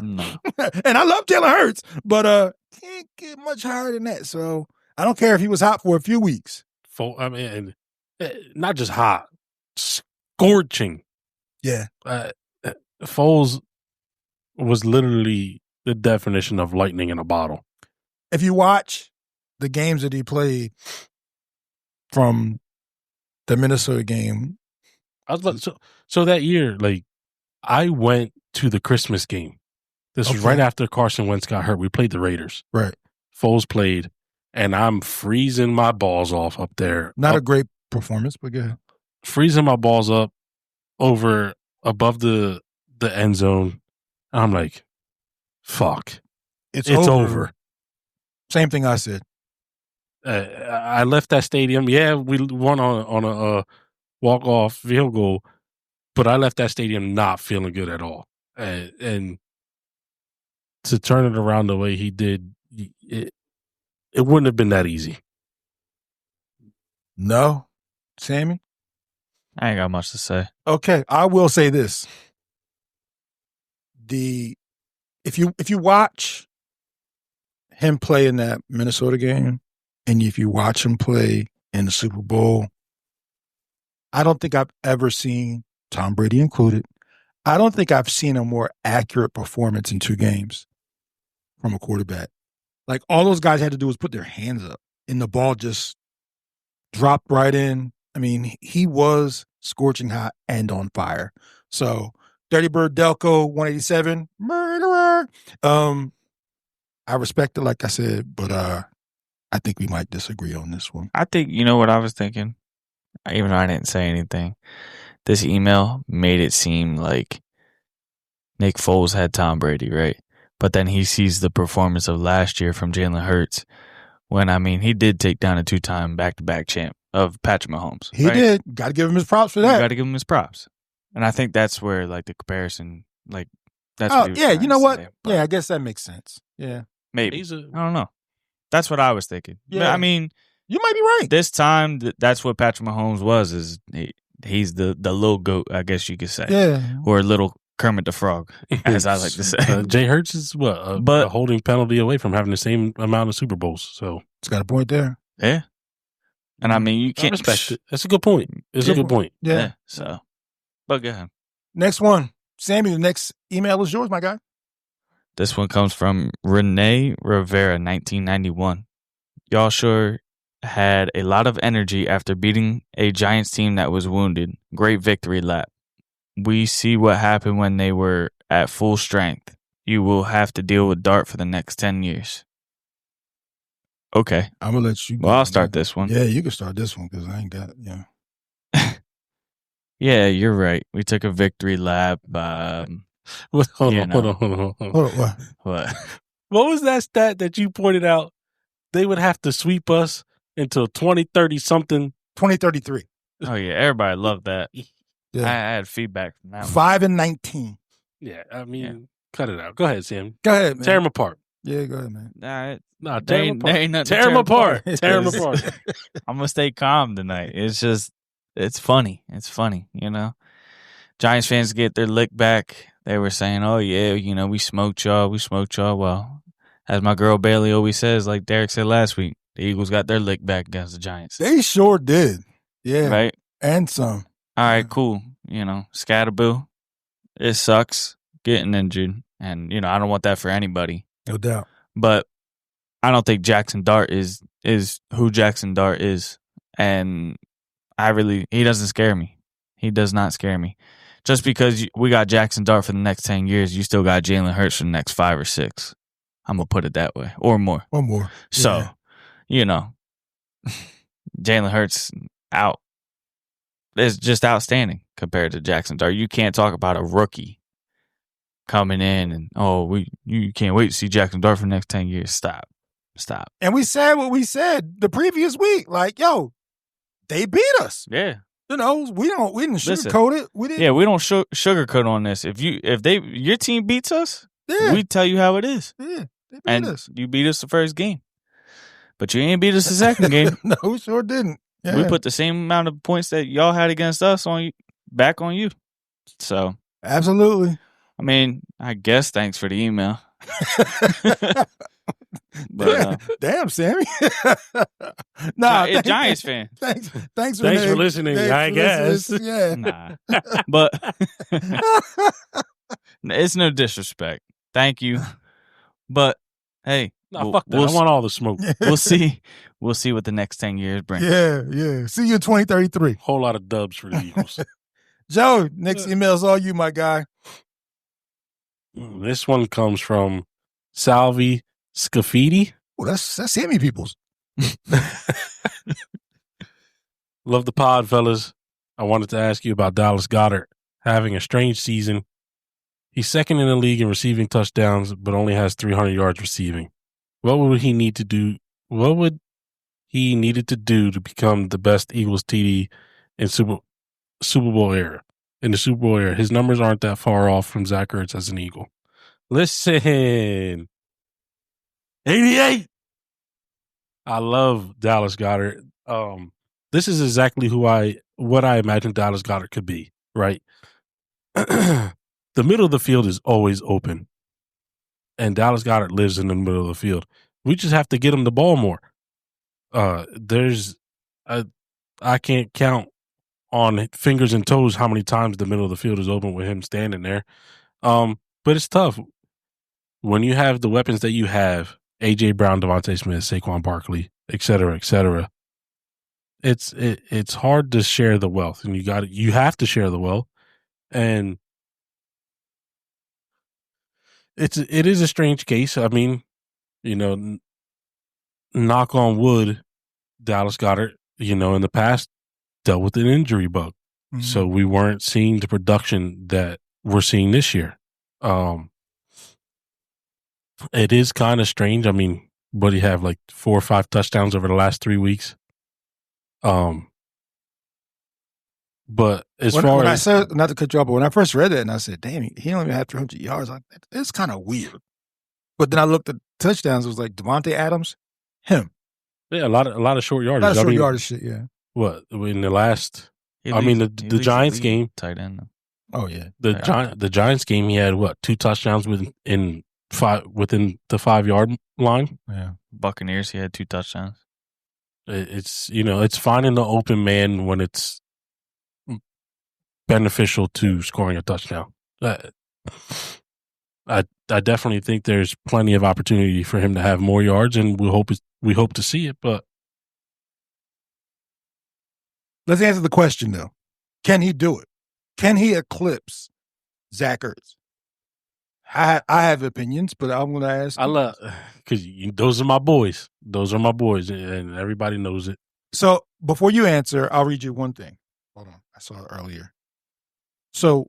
No. And I love Jalen Hurts, but can't get much higher than that. So I don't care if he was hot for a few weeks. I mean, not just hot, scorching. Yeah. Foles was literally the definition of lightning in a bottle. If you watch the games that he played from the Minnesota game, so that year, like I went to the Christmas game. This was right after Carson Wentz got hurt. We played the Raiders. Right. Foles played, and I'm freezing my balls off up there. Not a great performance, but good. Freezing my balls up above the end zone. I'm like, fuck. It's over. Same thing I said. I left that stadium. Yeah, we won on a walk-off field goal, but I left that stadium not feeling good at all. And to turn it around the way he did, it wouldn't have been that easy. No? Sammy? I ain't got much to say. Okay, I will say this. If you watch him play in that Minnesota game, and if you watch him play in the Super Bowl, I don't think I've ever seen, Tom Brady included, I don't think I've seen a more accurate performance in two games from a quarterback. Like all those guys had to do was put their hands up, and the ball just dropped right in. I mean, he was scorching hot and on fire. So, Dirty Bird Delco 187, murderer. I respect it, like I said, but I think we might disagree on this one. I think, you know what I was thinking? Even though I didn't say anything, this email made it seem like Nick Foles had Tom Brady, right? But then he sees the performance of last year from Jalen Hurts when, I mean, he did take down a two-time back-to-back champ of Patrick Mahomes. He did. Got to give him his props for that. You got to give him his props. And I think that's where, like, the comparison, like, that's what he was yeah, trying you know to what? say, Yeah, I guess that makes sense. Yeah. Maybe. I don't know. That's what I was thinking. Yeah. I mean, you might be right. This time, that's what Patrick Mahomes was. Is he's the little goat, I guess you could say. Yeah. Or little Kermit the Frog, as I like to say. Jay Hurts is a holding penalty away from having the same amount of Super Bowls. So it's got a point there. Yeah. And I mean, you can't respect it. That's a good point. It's a good point. Yeah. So, but go ahead. Next one. Sammy, the next email is yours, my guy. This one comes from Renee Rivera, 1991. Y'all sure had a lot of energy after beating a Giants team that was wounded. Great victory lap. We see what happened when they were at full strength, you will have to deal with Dart for the next 10 years. Okay. I'm gonna let you. Well, I'll start this one. Yeah, you can start this one because I ain't got. Yeah. Yeah, you're right. We took a victory lap. Hold on. What? What was that stat that you pointed out? They would have to sweep us until 2030 something. 2033. Oh yeah, everybody loved that. Yeah. I had feedback from that. 5-19. Yeah, I mean, cut it out. Go ahead, Sam. Go ahead, man. Tear them apart. Yeah, go ahead, man. Nah, Tear them apart. ain't nothing to Tear them apart. Tear them It's- apart. I'm gonna stay calm tonight. It's just, it's funny. It's funny, you know. Giants fans get their lick back. They were saying, "Oh yeah, you know, we smoked y'all. We smoked y'all." Well, as my girl Bailey always says, like Derek said last week, the Eagles got their lick back against the Giants. They sure did. Yeah. Right. And some. All right, cool. You know, Scatterboo. It sucks getting injured, and you know I don't want that for anybody. No doubt. But I don't think Jackson Dart is who Jackson Dart is, and he doesn't scare me. He does not scare me. Just because we got Jackson Dart for the next 10 years, you still got Jalen Hurts for the next 5 or 6. I'm gonna put it that way, or more. One more. So, Yeah. you know, Jalen Hurts out. It's just outstanding compared to Jackson Dart. You can't talk about a rookie coming in and you can't wait to see Jackson Dart for the next 10 years. Stop. And we said what we said the previous week. Like, yo, they beat us. Yeah. You know, we didn't Listen, sugarcoat it. We didn't. Yeah, we don't sugarcoat on this. If your team beats us, Yeah. we tell you how it is. Yeah. They beat And us. you beat us the first game. But you ain't beat us the second game. No, we sure didn't. Yeah. We put the same amount of points that y'all had against us back on you. So, Absolutely. I mean, I guess thanks for the email. But Damn, Sammy. Nah, a Giants fan. Thanks Thanks for listening, I guess. Yeah. Nah. But it's no disrespect. Thank you. But hey, No, fuck that. I want all the smoke. we'll see. We'll see what the next 10 years bring. Yeah. See you in 2033. Whole lot of dubs for the Eagles. Joe, next email's all you, my guy. This one comes from Salvi Scafidi. Oh, that's Sammy peoples. Love the pod, fellas. I wanted to ask you about Dallas Goedert having a strange season. He's second in the league in receiving touchdowns, but only has 300 yards receiving. What would he need to do? What would he needed to do to become the best Eagles TD in Super Bowl era? In the Super Bowl era, his numbers aren't that far off from Zach Ertz as an Eagle. Listen, 88. I love Dallas Goedert. This is exactly what I imagine Dallas Goedert could be. Right, the middle of the field is always open, and Dallas Goedert lives in the middle of the field. We just have to get him the ball more. I can't count on fingers and toes how many times the middle of the field is open with him standing there. But it's tough when you have the weapons that you have: AJ Brown, Devontae Smith, Saquon Barkley, et cetera, et cetera. It's hard to share the wealth, and you have to share the wealth, and it is a strange case. I mean, you know, knock on wood, Dallas Goedert, you know, in the past dealt with an injury bug. Mm-hmm. So we weren't seeing the production that we're seeing this year. It is kind of strange. I mean, what do you have, like 4 or 5 touchdowns over the last 3 weeks? But I said, not to cut you off, but when I first read that and I said, damn, he don't even have 300 yards. It's kind of weird. But then I looked at touchdowns. It was like Devontae Adams, him. Yeah, a lot of short yardage. A lot of short yardage shit, yeah. What, in the last, the Giants game. Tight end. Oh, yeah. The Giants game, he had, 2 touchdowns within the 5-yard line? Yeah. Buccaneers, he had 2 touchdowns. It's, it's finding the open man when it's beneficial to scoring a touchdown. I definitely think there's plenty of opportunity for him to have more yards, and we hope to see it. But let's answer the question though: can he do it? Can he eclipse Zach Ertz? I have opinions, but I'm going to ask. I love because those are my boys. Those are my boys, and everybody knows it. So before you answer, I'll read you one thing. Hold on. I saw it earlier. So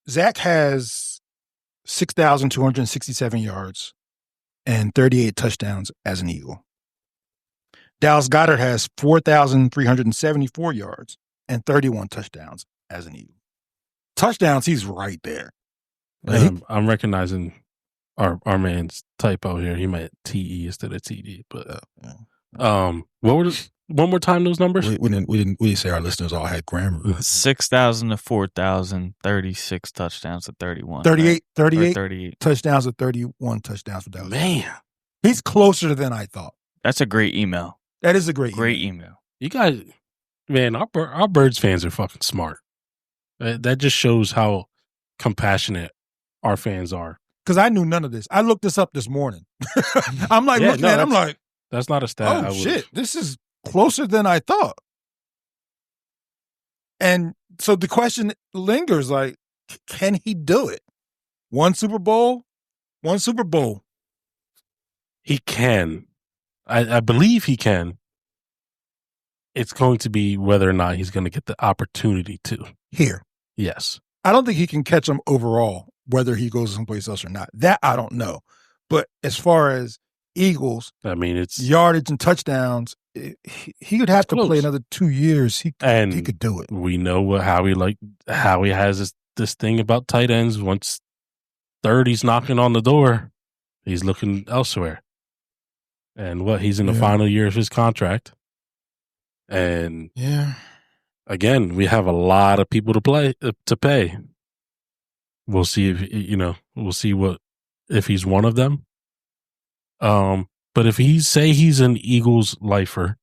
Zach has 6,267 yards and 38 touchdowns as an Eagle. Dallas Goedert has 4,374 yards and 31 touchdowns as an Eagle. Touchdowns, he's right there. I'm recognizing our man's typo here. He meant TE instead of TD. But what were one more time those numbers? We didn't say our listeners all had grammar. 6,000 to 4,000, 36 touchdowns to 31. 38 38. touchdowns to 31 touchdowns for Dallas. Man, he's closer than I thought. That's a great email. That is a great email. You guys, man, our Birds fans are fucking smart. That just shows how compassionate our fans are. Because I knew none of this. I looked this up this morning. I'm like, looking at it, I'm like, that's not a stat. Oh, shit. This is closer than I thought. And so the question lingers, like, can he do it? One Super Bowl? He can. I believe he can. It's going to be whether or not he's going to get the opportunity to. Here. Yes. I don't think he can catch them overall, whether he goes someplace else or not. That I don't know. But as far as Eagles, I mean, it's yardage and touchdowns, he would have to play another 2 years. He could do it. We know how he has this thing about tight ends. Once 30's knocking on the door, he's looking elsewhere. And he's in the final year of his contract. And again, we have a lot of people to pay. We'll see if he's one of them. But if he's an Eagles lifer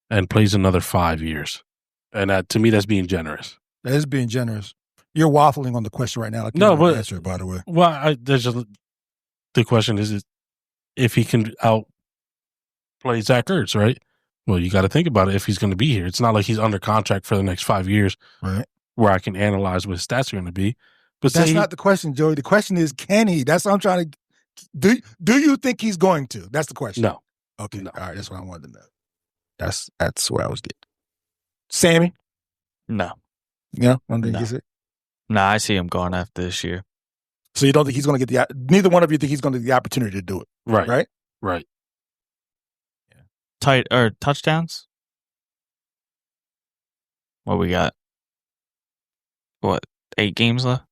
and plays another 5 years, and to me, that's being generous. That is being generous. You're waffling on the question right now. Like No, but answer it, by the way. Well, the question is if he can outplay Zach Ertz, right? Well, you got to think about it. If he's going to be here, it's not like he's under contract for the next 5 years, right? Where I can analyze what his stats are going to be. But that's not the question, Joey. The question is, can he? That's what I'm trying to. Do you think he's going to? That's the question. No. Okay. No. All right. That's what I wanted to know. That's where I was getting. Sammy? No. Yeah. I don't think he's it. No, I see him going after this year. So you don't think he's going to get neither one of you think he's going to get the opportunity to do it. Right. Right. Touchdowns? What we got? 8 games left?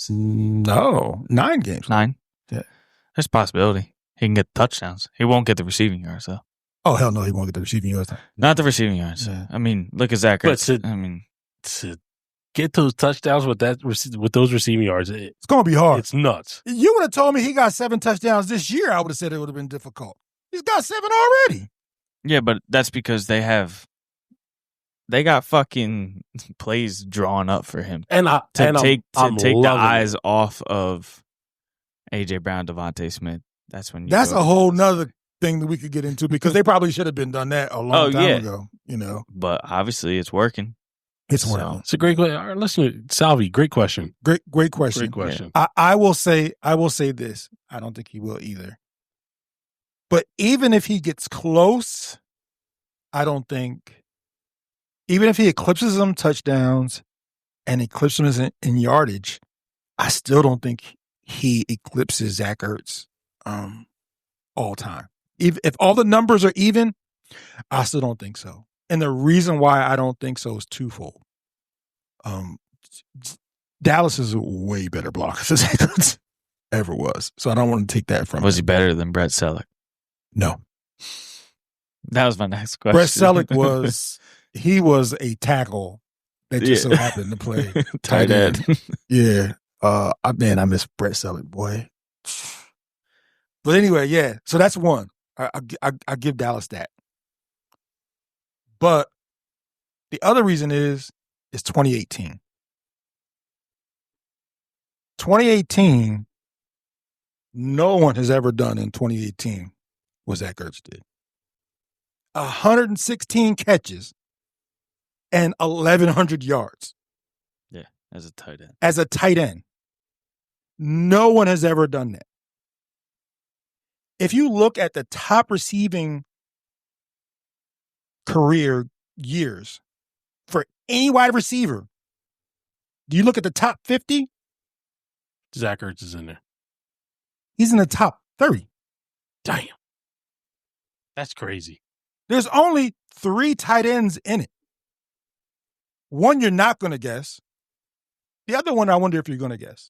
No, 9 games. 9? Yeah. There's a possibility. He can get touchdowns. He won't get the receiving yards, though. Oh, hell no, he won't get the receiving yards. Not the receiving yards. Yeah. I mean, look at Zach Ertz. To get those touchdowns with those receiving yards, it's going to be hard. It's nuts. You would have told me he got 7 touchdowns this year, I would have said it would have been difficult. He's got 7 already. Yeah, but that's because they got fucking plays drawn up for him. To take the eyes off of AJ Brown, Devontae Smith. That's when that's a whole nother thing that we could get into because they probably should have been done that a long time ago. But obviously it's working. It's working. It's a great question. All right, listen, Salvi, great question. Great question. Great question. Yeah. I will say this. I don't think he will either. But even if he gets close, I don't think. Even if he eclipses them touchdowns and eclipses them in yardage, I still don't think he eclipses Zach Ertz all time. If all the numbers are even, I still don't think so. And the reason why I don't think so is twofold. Dallas is a way better blocker than Zach Ertz ever was. So I don't want to take that from him. Was he better than Brett Selleck? No. That was my next question. Brett Selleck was a tackle that just so happened to play tight end. Yeah. I miss Brett Selleck, boy. But anyway, yeah. So that's one. I give Dallas that. But the other reason is 2018. 2018, no one has ever done in 2018 what Zach Ertz did. 116 catches and 1,100 yards. Yeah. As a tight end. As a tight end. No one has ever done that. If you look at the top receiving career years for any wide receiver, do you look at the top 50? Zach Ertz is in there. He's in the top 30. Damn. That's crazy. There's only 3 tight ends in it. One you're not going to guess. The other one I wonder if you're going to guess.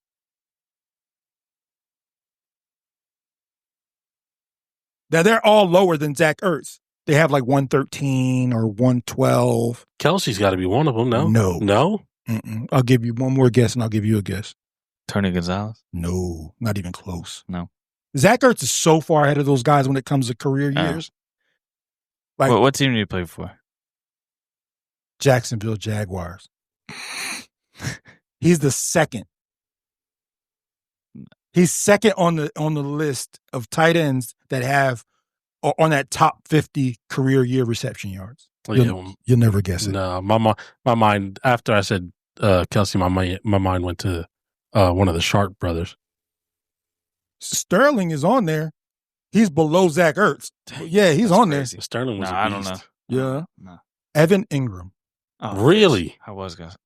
Now, they're all lower than Zach Ertz. They have like 113 or 112. Kelsey's got to be one of them, no? No? Mm-mm. I'll give you one more guess, and I'll give you a guess. Tony Gonzalez? No, not even close. No. Zach Ertz is so far ahead of those guys when it comes to career years. Like, what team do you play for? Jacksonville Jaguars. He's the second. He's second on the list of tight ends that have on that top 50 career year reception yards. You'll never guess it. No, my mind after I said Kelsey, my mind went to one of the Sharp brothers. Sterling is on there. He's below Zach Ertz. Yeah, he's on crazy. there. Sterling was a beast. I don't know. Yeah. No. Evan Ingram. Oh, really? I was going to.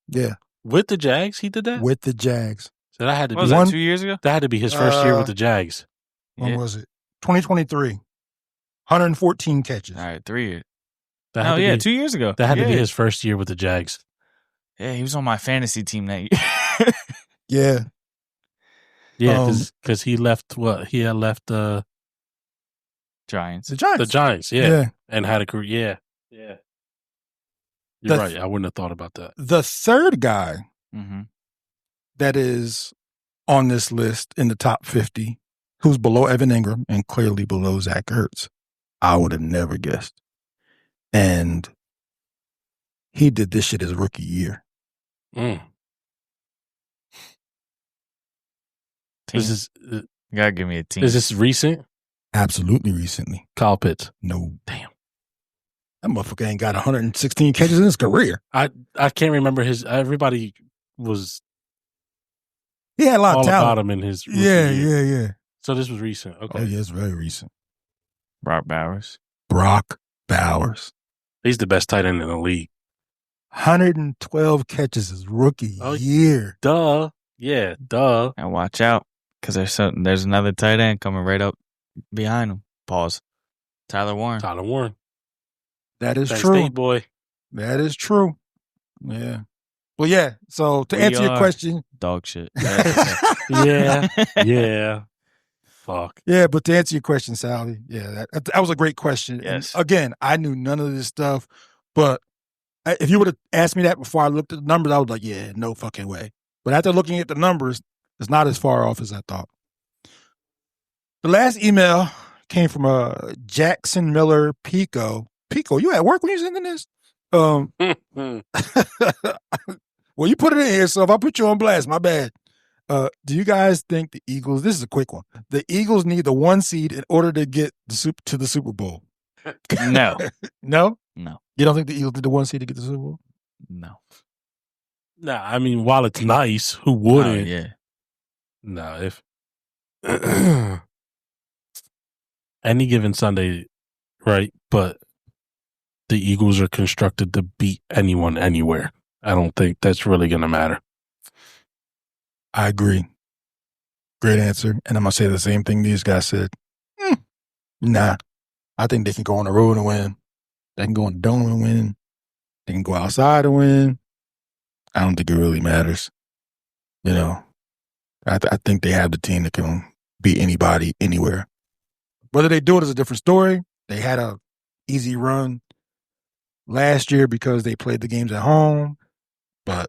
Yeah. With the Jags, he did that? With the Jags. So that had to be that 2 years ago? That had to be his first year with the Jags. When was it? 2023. 114 catches. All right, 3 years. 2 years ago. That had to be his first year with the Jags. Yeah, he was on my fantasy team that year. Yeah. Yeah, because he left what? He had left Giants. The Giants. The Giants, yeah. And had a career. Yeah. You're right. I wouldn't have thought about that. The third guy that is on this list in the top 50, who's below Evan Ingram and clearly below Zach Ertz, I would have never guessed. And he did this shit his rookie year. This is you gotta give me a team. Is this recent? Absolutely recently. Kyle Pitts. No. Damn. That motherfucker ain't got 116 catches in his career. I can't remember his. Everybody was. He had a lot of talent. About him in his rookie year. Yeah. So this was recent. Okay. Oh, yeah, it's very recent. Brock Bowers. He's the best tight end in the league. 112 catches his rookie year. Duh. Yeah, duh. And watch out, because there's another tight end coming right up behind him. Pause. Tyler Warren. That is Penn true. State boy. That is true. Yeah. Well, yeah. So to answer your question. Dog shit. Yeah. Fuck. Yeah, but to answer your question, Sally, that was a great question. Yes. And again, I knew none of this stuff, but if you would have asked me that before I looked at the numbers, I was like, yeah, no fucking way. But after looking at the numbers, it's not as far off as I thought. The last email came from Jackson Miller Pico. Pico, you at work when you sending this? Well, you put it in here, so if I put you on blast, my bad. Do you guys think the Eagles, this is a quick one, the Eagles need the 1 seed in order to get to the Super Bowl? No. No? No. You don't think the Eagles need the 1 seed to get to the Super Bowl? No. Nah, I mean, while it's nice, who wouldn't? Oh, yeah. Nah, if any given Sunday, right? But the Eagles are constructed to beat anyone anywhere. I don't think that's really going to matter. I agree. Great answer. And I'm going to say the same thing these guys said. Nah. I think they can go on the road and win. They can go in the dome and win. They can go outside and win. I don't think it really matters. You know, I think they have the team that can beat anybody, anywhere. Whether they do it is a different story. They had a easy run last year because they played the games at home, but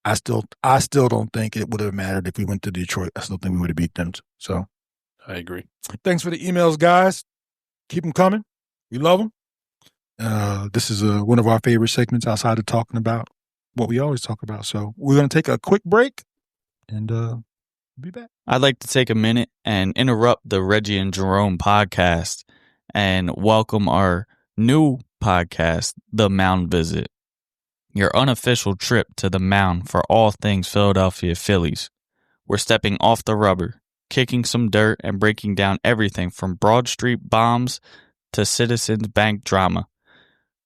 I still don't think it would have mattered if we went to Detroit. I still think we would have beat them. So I agree. Thanks for the emails, guys. Keep them coming. We love them. This is one of our favorite segments outside of talking about what we always talk about. So we're going to take a quick break and be back. I'd like to take a minute and interrupt the Reggie and Jerome podcast and welcome our new podcast, The Mound Visit. your unofficial trip to the mound for all things Philadelphia Phillies. We're stepping off the rubber, kicking some dirt, and breaking down everything from Broad Street bombs to Citizens Bank drama.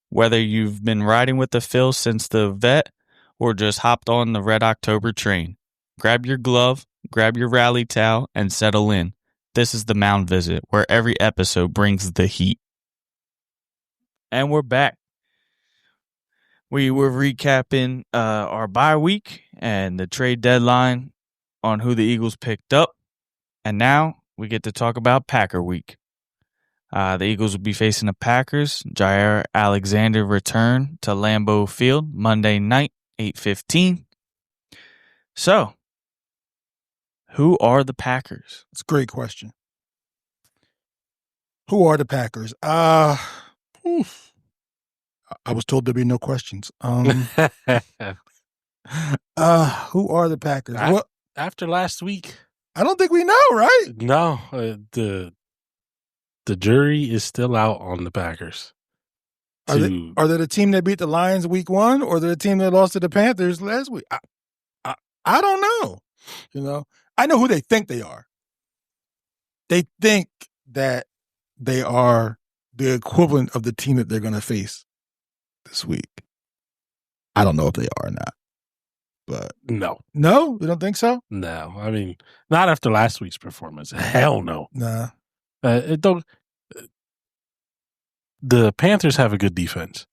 Whether you've been riding with the Phils since the vet or just hopped on the Red October train, grab your glove, grab your rally towel, and settle in. This is the Mound Visit, where every episode brings the heat. And we're back. We were recapping our bye week and the trade deadline on who the Eagles picked up. And now we get to talk about Packer week. The Eagles will be facing the Packers. Jair Alexander return to Lambeau Field Monday night, 8:15. So, who are the Packers? It's a great question. Who are the Packers? I was told there'd be no questions. Who are the Packers? After last week, I don't think we know, right? no, the jury is still out on the Packers. Are they the team that beat the Lions week 1, or they're the team that lost to the Panthers last week? I don't know. I know who they think they are. They think that they are the equivalent of the team that they're going to face this week. I don't know if they are or not. But no, you don't think so? No, I mean, not after last week's performance. Hell no. Nah. The Panthers have a good defense.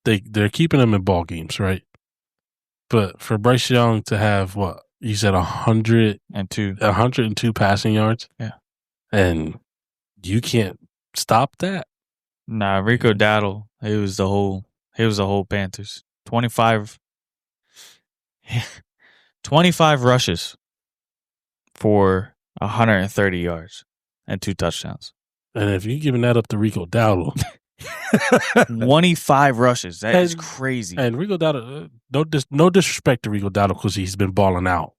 They're keeping them in ball games, but for Bryce Young to have what you said 102 passing yards, yeah, and you can't stop that. Nah, Rico Dowdle, he was the whole Panthers. 25 rushes for 130 yards and 2 touchdowns. And if you're giving that up to Rico Dowdle, 25 rushes, that is crazy. And Rico Dowdle, no disrespect to Rico Dowdle because he's been balling out.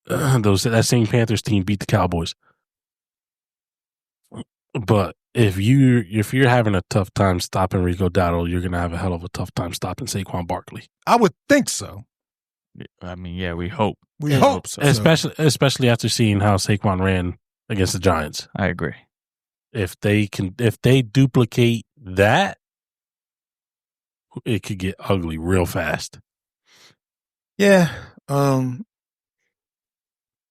That same Panthers team beat the Cowboys. But if you're having a tough time stopping Rico Dowdle, you're gonna have a hell of a tough time stopping Saquon Barkley. I would think so. I mean, yeah, we hope. We hope so. Especially after seeing how Saquon ran against the Giants. I agree. If they duplicate that, it could get ugly real fast. Yeah. When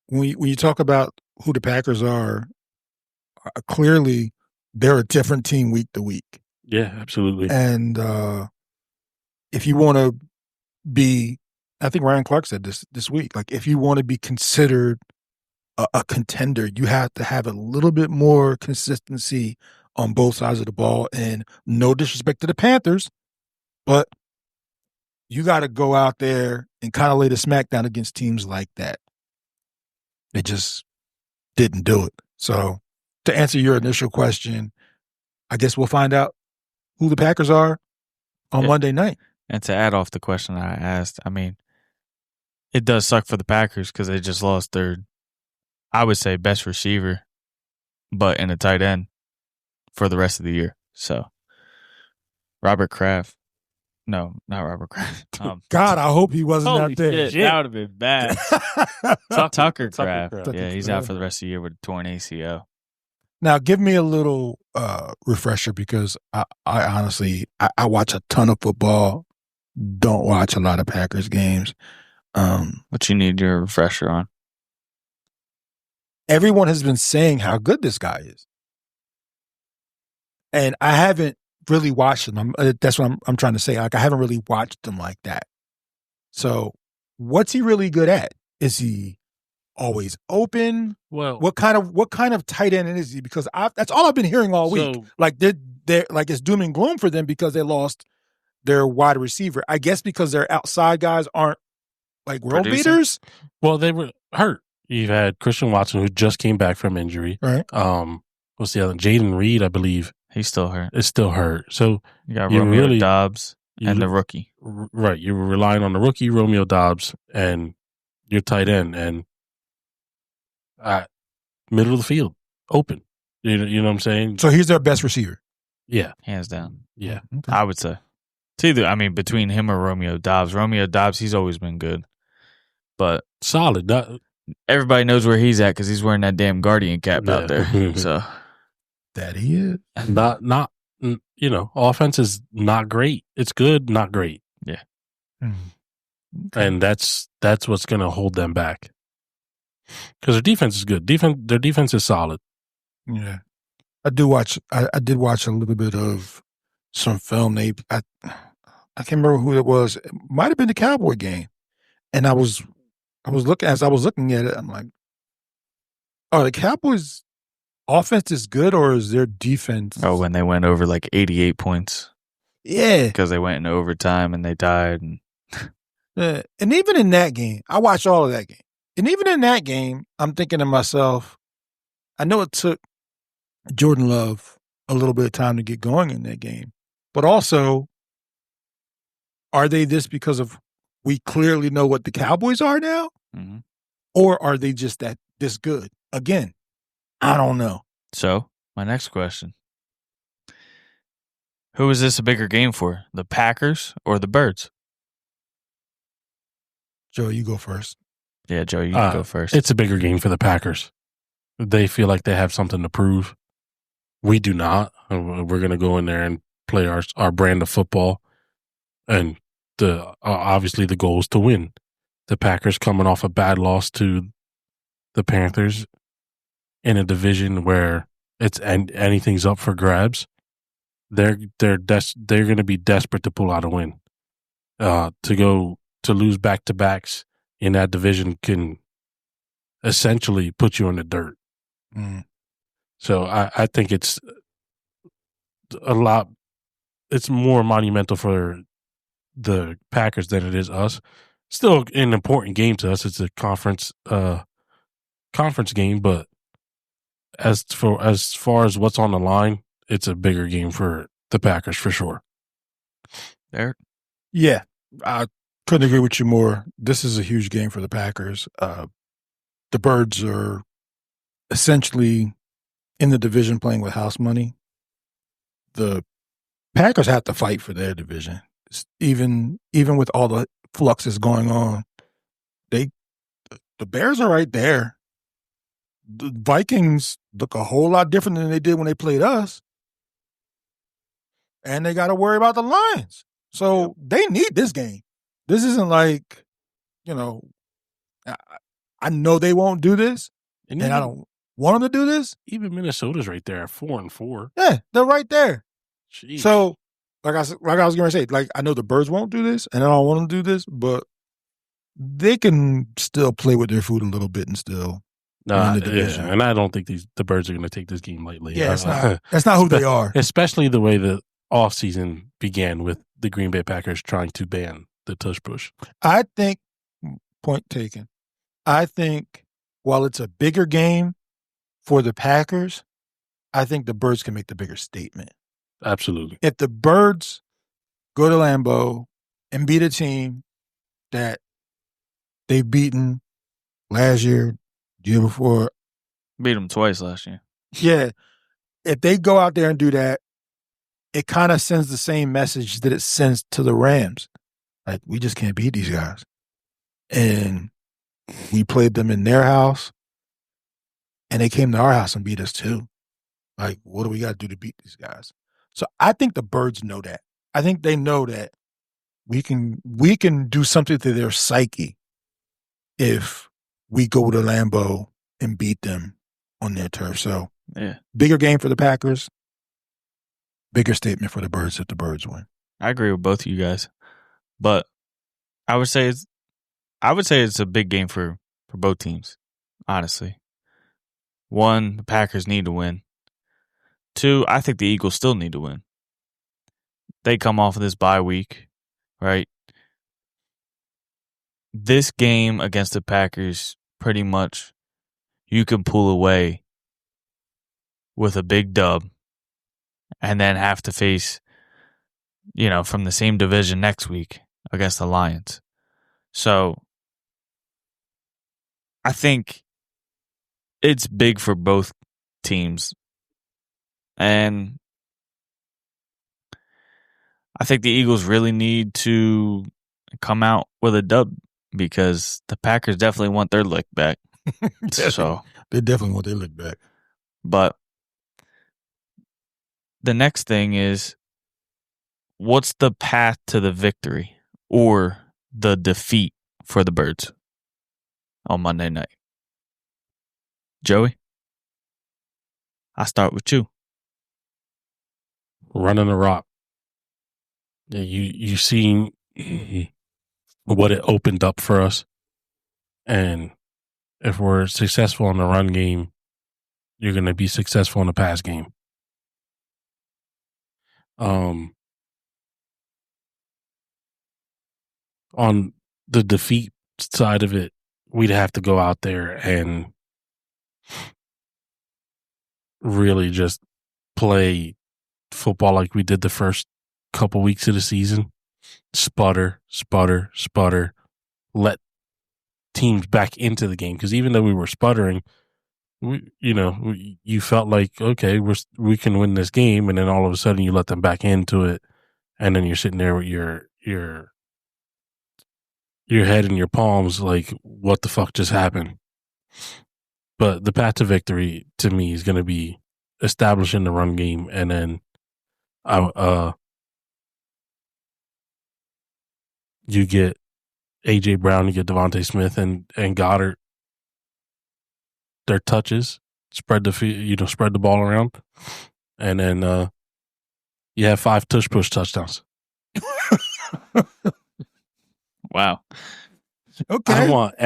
you talk about who the Packers are, clearly they're a different team week to week. Yeah, absolutely. And if you want to be, I think Ryan Clark said this week, like if you want to be considered a contender, you have to have a little bit more consistency on both sides of the ball. And no disrespect to the Panthers, but you got to go out there and kind of lay the smack down against teams like that. They just didn't do it. So to answer your initial question, I guess we'll find out who the Packers are on Monday night. And to add off the question I asked, I mean, it does suck for the Packers because they just lost their, I would say, best receiver, but in a tight end for the rest of the year. So, Robert Kraft. No, not Robert Kraft. God, I hope he wasn't out there. Shit, that would have been bad. Tucker Kraft. Yeah, he's out for the rest of the year with a torn ACL. Now, give me a little refresher because I honestly, I watch a ton of football, don't watch a lot of Packers games. What you need your refresher on? Everyone has been saying how good this guy is. And I haven't really watched him. That's what I'm trying to say. Like, I haven't really watched him like that. So what's he really good at? Is he always open? Well, what kind of tight end is he? Because that's all I've been hearing all week. Like they're like it's doom and gloom for them because they lost their wide receiver. I guess because their outside guys aren't like world beaters. Well, they were hurt. You've had Christian Watson, who just came back from injury. Right. What's the other? Jaden Reed, I believe. He's still hurt. Is still hurt. So you got Romeo Dobbs and the rookie. Right. You were relying on the rookie, Romeo Dobbs, and your tight end, and middle of the field, open. You know what I'm saying? So he's their best receiver. Yeah. Hands down. Yeah. Okay. I would say. It's either, I mean, between him or Romeo Dobbs. Romeo Dobbs, he's always been good. But Solid. everybody knows where he's at because he's wearing that damn Guardian cap out there. So That he is. not offense is not great. It's good, not great. Yeah. And that's what's going to hold them back. Because their defense is good. Their defense is solid. Yeah. I did watch a little bit of some film. I can't remember who it was. It might have been the Cowboy game. And I was looking at it, I'm like, oh, the Cowboys offense is good, or is their defense? Oh, when they went over like 88 points. Yeah. Because they went into overtime and they died. And Yeah. And even in that game, I watched all of that game. And even in that game, I'm thinking to myself, I know it took Jordan Love a little bit of time to get going in that game. But also, are they this because of we clearly know what the Cowboys are now? mm-hmm. Or are they just this good? Again, I don't know. So, my next question. Who is this a bigger game for? The Packers or the Birds? Joe, you go first. Yeah, Joe, you can go first. It's a bigger game for the Packers. They feel like they have something to prove. We do not. We're going to go in there and play our brand of football. And obviously the goal is to win. The Packers coming off a bad loss to the Panthers in a division where anything's up for grabs. They're going to be desperate to pull out a win. To lose back-to-backs in that division can essentially put you in the dirt. Mm. So I think it's more monumental for the Packers than it is us. Still an important game to us. It's a conference game, but as far as what's on the line, it's a bigger game for the Packers for sure. There. Yeah, I couldn't agree with you more. This is a huge game for the Packers. The Birds are essentially in the division playing with house money. The Packers have to fight for their division. Even with all the fluxes going on, the Bears are right there. The Vikings look a whole lot different than they did when they played us. And they got to worry about the Lions. So they need this game. This isn't like, I know they won't do this, and I don't want them to do this. Even Minnesota's right there at 4-4. Yeah, they're right there. Jeez. So, like I was going to say, like I know the Birds won't do this, and I don't want them to do this, but they can still play with their food a little bit and still win the division. And I don't think the Birds are going to take this game lightly. Yeah, that's not who they are. Especially the way the offseason began with the Green Bay Packers trying to ban the tush push. I think, point taken, I think while it's a bigger game for the Packers, I think the Birds can make the bigger statement. Absolutely. If the Birds go to Lambeau and beat a team that they've beaten last year, the year before. Beat them twice last year. Yeah. If they go out there and do that, it kind of sends the same message that it sends to the Rams. Like, we just can't beat these guys. And we played them in their house, and they came to our house and beat us too. Like, what do we got to do to beat these guys? So I think the Birds know that. I think they know that we can do something to their psyche if we go to Lambeau and beat them on their turf. So yeah, bigger game for the Packers, bigger statement for the Birds if the Birds win. I agree with both of you guys, but I would say it's a big game for both teams. Honestly, one, the Packers need to win. Two, I think the Eagles still need to win. They come off of this bye week, right? This game against the Packers, pretty much, you can pull away with a big dub and then have to face, from the same division next week against the Lions. So I think it's big for both teams. And I think the Eagles really need to come out with a dub because the Packers definitely want their lick back. So They definitely want their lick back. But the next thing is, what's the path to the victory or the defeat for the Birds on Monday night? Joey, I start with you. Running the rock. Yeah, you seen what it opened up for us, and if we're successful in the run game, you're going to be successful in the pass game. On the defeat side of it, we'd have to go out there and really just play football like we did the first couple weeks of the season. Sputter, let teams back into the game. Because even though we were sputtering, you felt like, okay, we can win this game, and then all of a sudden you let them back into it, and then you're sitting there with your head in your palms, like, what the fuck just happened? But the path to victory to me is going to be establishing the run game, and then you get AJ Brown, you get Devontae Smith and Goddard their touches, spread the ball around, and then you have 5 tush-push touchdowns. Wow. Okay. I want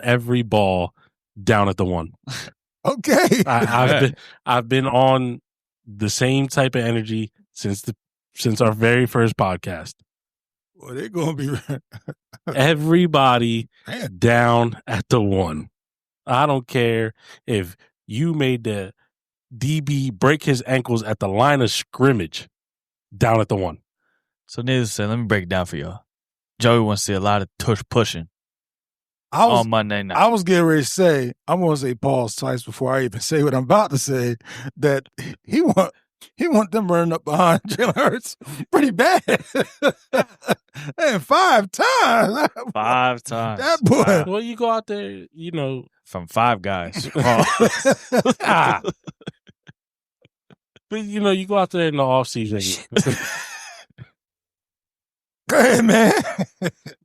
every ball down at the 1. Okay. I've been on the same type of energy since our very first podcast. Well, they're going to be everybody Man. down at the 1. I don't care if you made the DB break his ankles at the line of scrimmage, down at the 1. So needless to say, let me break it down for y'all. Joey wants to see a lot of tush pushing on Monday night. I was getting ready to say, I'm going to say pause twice before I even say what I'm about to say, that he want them running up behind Jalen Hurts pretty bad. And 5 times. 5 times. That boy. Wow. Well, you go out there, From 5 guys. But, you go out there in the offseason. Go ahead, man.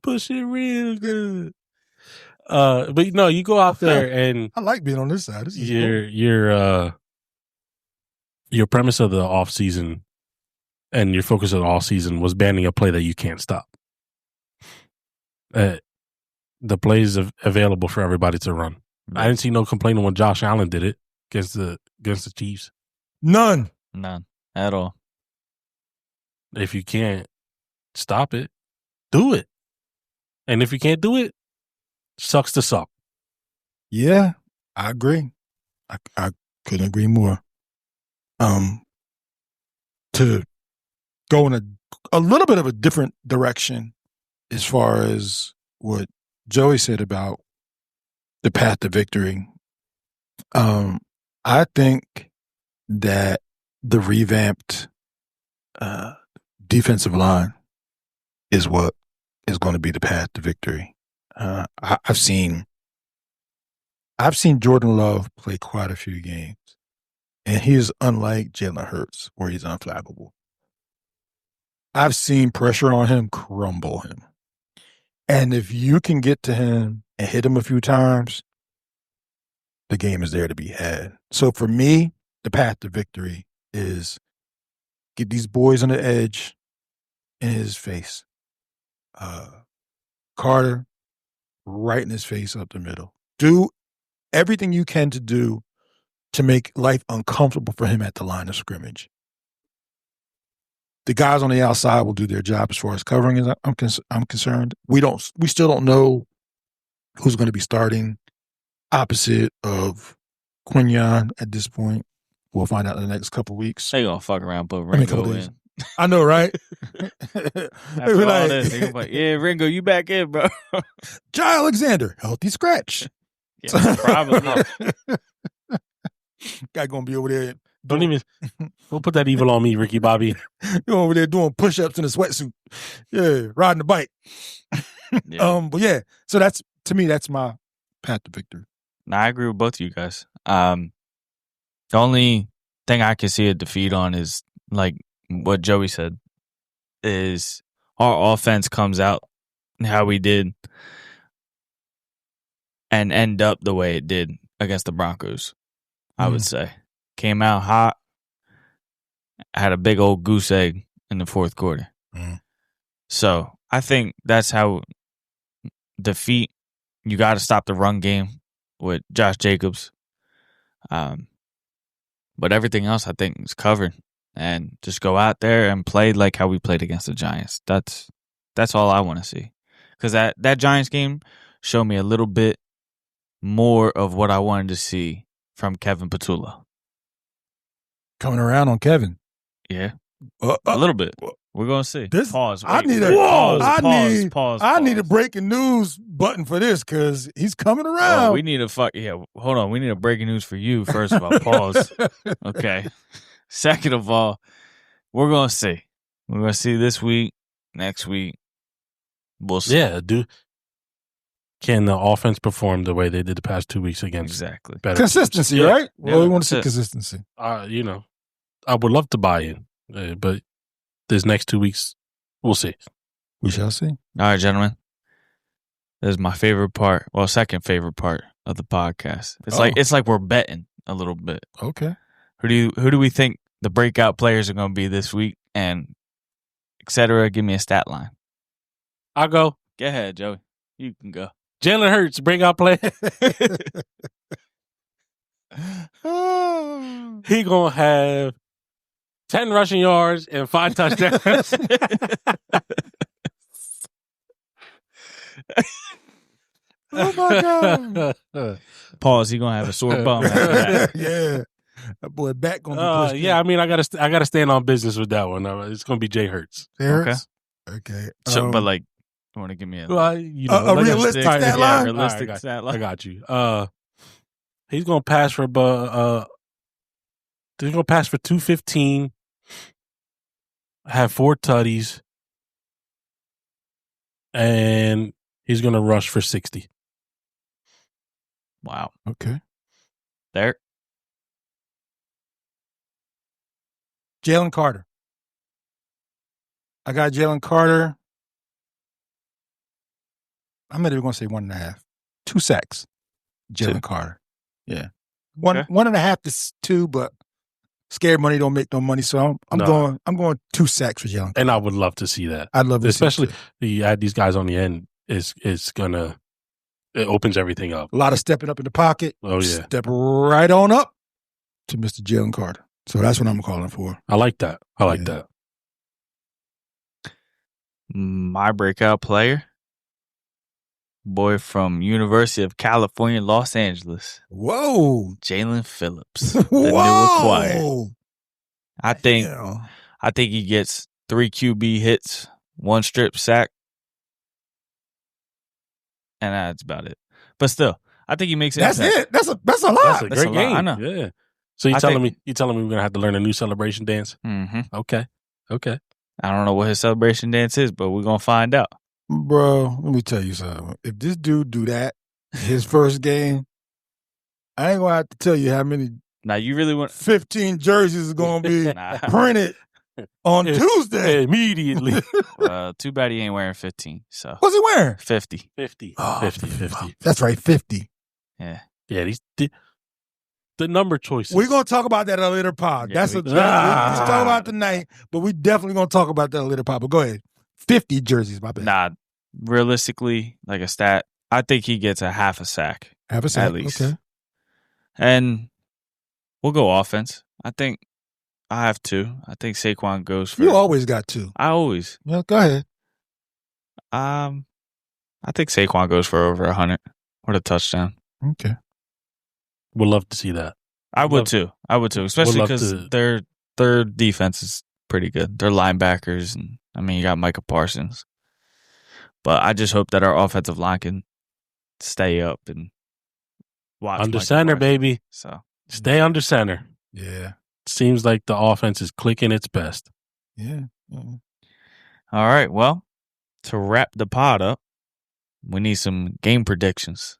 Push it real good. But you go out there and I like being on this side. This is your premise of the off season and your focus of the off season was banning a play that you can't stop. The play is available for everybody to run. I didn't see no complaining when Josh Allen did it against the Chiefs. None at all. If you can't stop it, do it. And if you can't do it, sucks to suck. Yeah, I agree. I couldn't agree more. To go in a little bit of a different direction as far as what Joey said about the path to victory. I think that the revamped defensive line is what is going to be the path to victory. I've seen Jordan Love play quite a few games, and he is unlike Jalen Hurts, where he's unflappable. I've seen pressure on him crumble him. And if you can get to him and hit him a few times, the game is there to be had. So for me, the path to victory is get these boys on the edge in his face. Carter, right in his face up the middle. Do everything you can to do to make life uncomfortable for him at the line of scrimmage. The guys on the outside will do their job as far as covering is I'm concerned. We still don't know who's going to be starting opposite of Quinyon at this point. We'll find out in the next couple of weeks. They gonna fuck around, put Ringo in. I know, right? After all this, they gonna be like, yeah, Ringo, you back in, bro. Jai Alexander, healthy scratch. Yeah, probably. Guy gonna be over there Don't put that evil on me, Ricky Bobby. You're over there doing push-ups in a sweatsuit. Yeah, riding the bike. Yeah. But yeah, so that's, to me, that's my path to victory. I agree with both of you guys. The only thing I can see a defeat on is like what Joey said, is our offense comes out how we did and end up the way it did against the Broncos. I would say came out hot, had a big old goose egg in the fourth quarter. So I think that's how defeat. You got to stop the run game with Josh Jacobs. But everything else I think is covered, and just go out there and play like how we played against the Giants. That's all I want to see, because that Giants game showed me a little bit more of what I wanted to see from Kevin Patullo. Coming around on Kevin. Yeah, a little bit. We're gonna see. Pause. I need Pause. need a breaking news button for this, because he's coming around. Oh, we need a hold on. We need a breaking news for you. First of all, pause. Okay. Second of all, we're gonna see. We're gonna see this week, next week. We'll see. Yeah, can the offense perform the way they did the past 2 weeks against Exactly better consistency, teams? right? Yeah, Well, we want to see that's it. consistency. I would love to buy in, but this next 2 weeks, we'll see. We shall see. All right, gentlemen. This is my favorite part. Well, second favorite part of the podcast. It's like we're betting a little bit. Okay. Who do we think the breakout players are going to be this week, and et cetera? Give me a stat line. I'll go. Go ahead, Joey. You can go. Jalen Hurts, breakout play. He gonna have 10 rushing yards and 5 touchdowns. Oh my God. Pause. He gonna have a sore bum after that. Yeah. That boy back gonna be pushed. Yeah, I mean, I gotta stand on business with that one. It's gonna be Jay Hurts. Okay. So, but like, you want to give me a realistic stat line? Realistic stat line. I got you. He's gonna pass for 215, have 4 tutties, and he's gonna rush for 60. Wow. Okay. There. Jalen Carter. I got Jalen Carter. I'm not even going to say 1.5. 2 sacks. Jalen Carter. Yeah. Okay. 1.5 to 2, but scared money don't make no money. So I'm going 2 sacks for Jalen Carter. And I would love to see that. I'd love to especially see you add these guys on the end it opens everything up. a lot of stepping up in the pocket. Oh yeah. Step right on up to Mr. Jalen Carter. So that's what I'm calling for. I like that. That. My breakout player, boy from University of California, Los Angeles. Whoa. Jalen Phillips, the new acquired. I think he gets 3 QB hits, 1 strip sack, and that's about it. But still, I think he makes it. That's it. That's a lot. That's a great lot. game. I know. Yeah. So you're telling me we're gonna have to learn a new celebration dance? Mm-hmm. Okay. I don't know what his celebration dance is, but we're gonna find out. Bro, let me tell you something. If this dude do that his first game, I ain't gonna have to tell you how many. Now you really want 15 jerseys is gonna be printed on Tuesday immediately. Too bad he ain't wearing 15. So what's he wearing? 50. 50. Oh, 50. That's right, 50. Yeah. Yeah, the number choices. We're gonna talk about that at a later pod. Yeah, Let's talk about tonight, but we definitely gonna talk about that at a later pod. But go ahead. 50 jerseys, my bad. Nah, realistically, like a stat, I think he gets a half a sack. Have a sack. At least. Okay. And we'll go offense. I think I have 2. I think Saquon goes for. You always got 2. I always. Well, go ahead. I think Saquon goes for over 100 with a touchdown. Okay. Would love to see that. I would too, especially love because their defense is pretty good. Their linebackers, and I mean, you got Micah Parsons. But I just hope that our offensive line can stay up and watch Under Micah center, Parsons. baby. So Stay under center. Yeah. seems like the offense is clicking its best. Yeah. All right. Well, to wrap the pod up, we need some game predictions.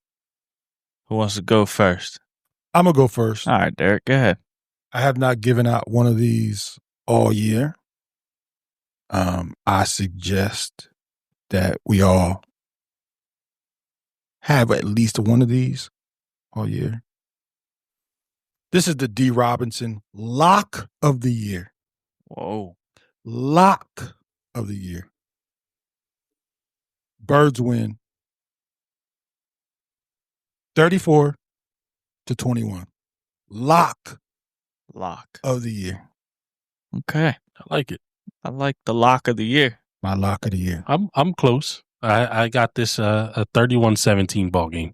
Who wants to go first? I'm going to go first. All right, Derek, go ahead. I have not given out one of these all year. I suggest that we all have at least one of these all year. This is the D. Robinson lock of the year. Whoa. Lock of the year. Birds win 34-21. Lock of the year. Okay. I like it. I like the lock of the year. My lock of the year. I'm close. I got this a 31-17 ball game.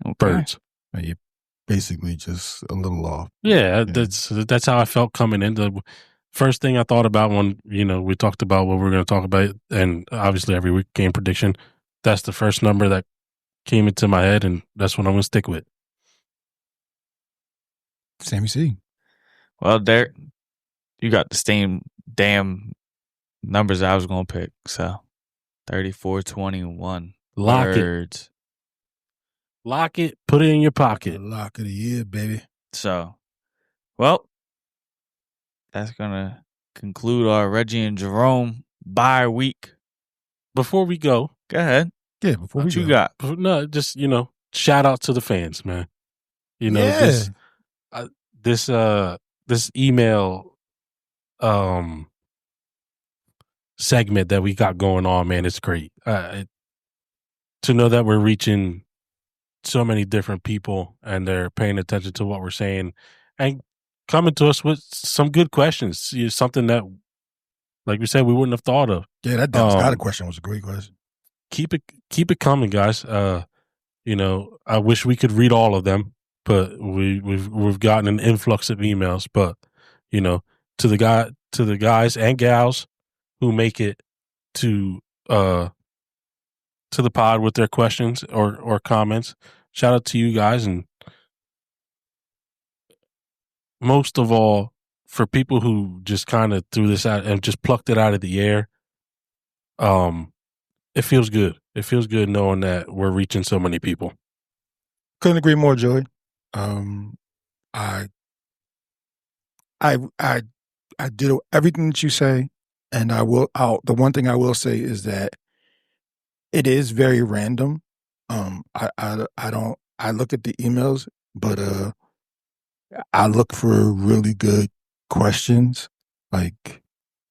Okay. Birds. You basically just a little off. Yeah, that's how I felt coming in. The first thing I thought about when we talked about what we were going to talk about, and obviously every week game prediction. That's the first number that came into my head, and that's what I'm going to stick with. Sammy C. Well, Derek, you got the same damn numbers I was going to pick. So 34-21. Lock Birds. Lock it. Put it in your pocket. Lock of the year, baby. So, well, that's going to conclude our Reggie and Jerome bye week. Before we go ahead. Yeah, before What we you go. got? No, just shout out to the fans, man. This email segment that we got going on, man, it's great. To know that we're reaching so many different people and they're paying attention to what we're saying and coming to us with some good questions. Something that, like we said, we wouldn't have thought of. Yeah, that Dallas Goddard question was a great question. Keep it coming, guys. I wish we could read all of them, but we've gotten an influx of emails. But to the guys and gals who make it to the pod with their questions or comments, shout out to you guys, and most of all for people who just kind of threw this out and just plucked it out of the air. It feels good. It feels good knowing that we're reaching so many people. Couldn't agree more, Joey. I did everything that you say, and the one thing I will say is that it is very random. I look at the emails, but I look for really good questions. Like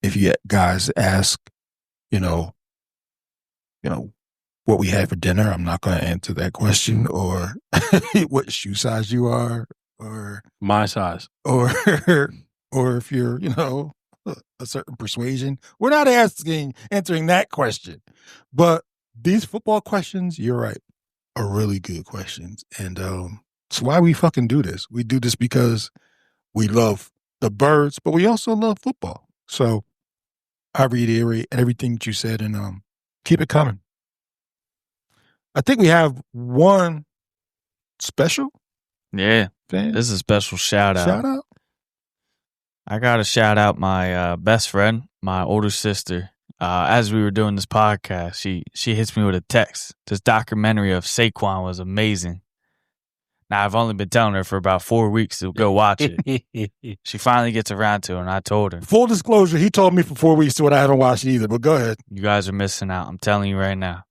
if you guys ask, what we had for dinner, I'm not going to answer that question, or what shoe size you are, or my size, or if you're, a certain persuasion. We're not answering that question. But these football questions, you're right, are really good questions. And it's why we fucking do this. We do this because we love the birds, but we also love football. So I reiterate everything that you said, and keep it coming. I think we have one special. Yeah. Fan. This is a special shout out. Shout out. I got to shout out my best friend, my older sister. As we were doing this podcast, she hits me with a text. This documentary of Saquon was amazing. Now, I've only been telling her for about 4 weeks to go watch it. She finally gets around to it, and I told her. Full disclosure, he told me for 4 weeks to it. I haven't watched it either, but go ahead. You guys are missing out. I'm telling you right now.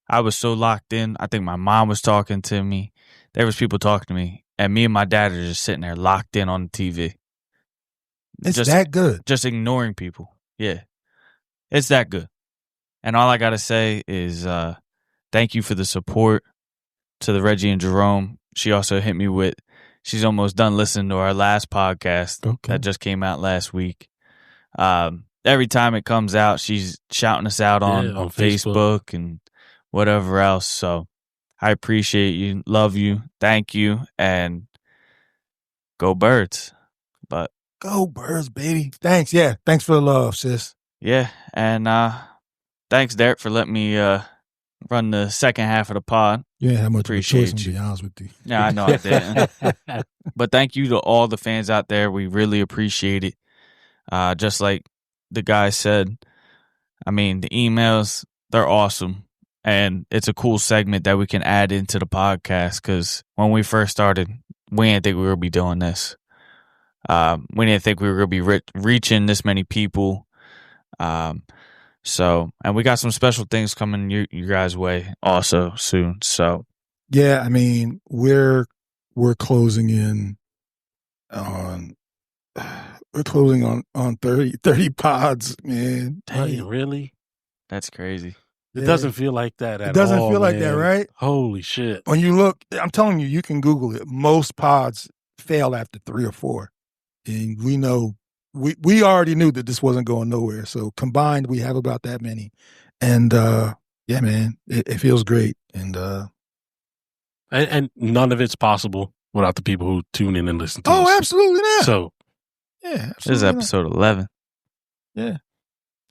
I was so locked in. I think my mom was talking to me. There was people talking to me, and me and my dad are just sitting there locked in on the TV. It's that good. Just ignoring people. Yeah. It's that good. And all I got to say is thank you for the support to the Reggie and Jerome. She also hit me with, she's almost done listening to our last podcast that just came out last week. Every time it comes out, she's shouting us out on Facebook and whatever else. So I appreciate you, love you, thank you, and go Birds. But go Birds, baby. Thanks. Yeah. Thanks for the love, sis. Yeah. And thanks, Derek, for letting me run the second half of the pod. You ain't have much of a choice, Appreciate to you. be honest with you. Yeah, I know I didn't. But thank you to all the fans out there. We really appreciate it. Just like the guy said, I mean, the emails, they're awesome. And it's a cool segment that we can add into the podcast because when we first started, we didn't think we were going to be doing this. We didn't think we were going to be reaching this many people. And we got some special things coming you guys' way also soon. So, yeah, I mean, we're closing in on 30 pods, man. Dang, really? that's crazy. It doesn't feel like that at all. It doesn't feel like that, man. right? Holy shit. When you look, I'm telling you, you can Google it. Most pods fail after 3 or 4. And we know, we already knew that this wasn't going nowhere. So combined, we have about that many. And yeah, man, it feels great. And none of it's possible without the people who tune in and listen to us. Oh, absolutely not. So, yeah, absolutely This is episode 11. Yeah.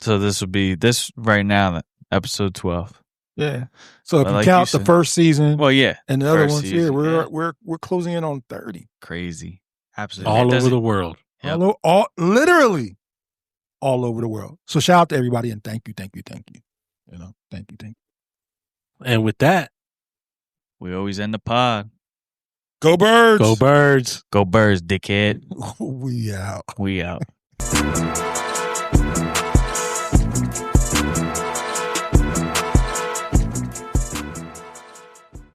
So this would be right now, episode 12. Yeah. So if But you like count you the said- first season Well, yeah. and the other first ones season, here, yeah. we're closing in on 30. Crazy. Absolutely. all over the world. Yep. Literally all over the world. So shout out to everybody and thank you. You know, thank you. And with that, We always end the pod. Go Birds. go Birds. Go Birds, dickhead. We out. We out.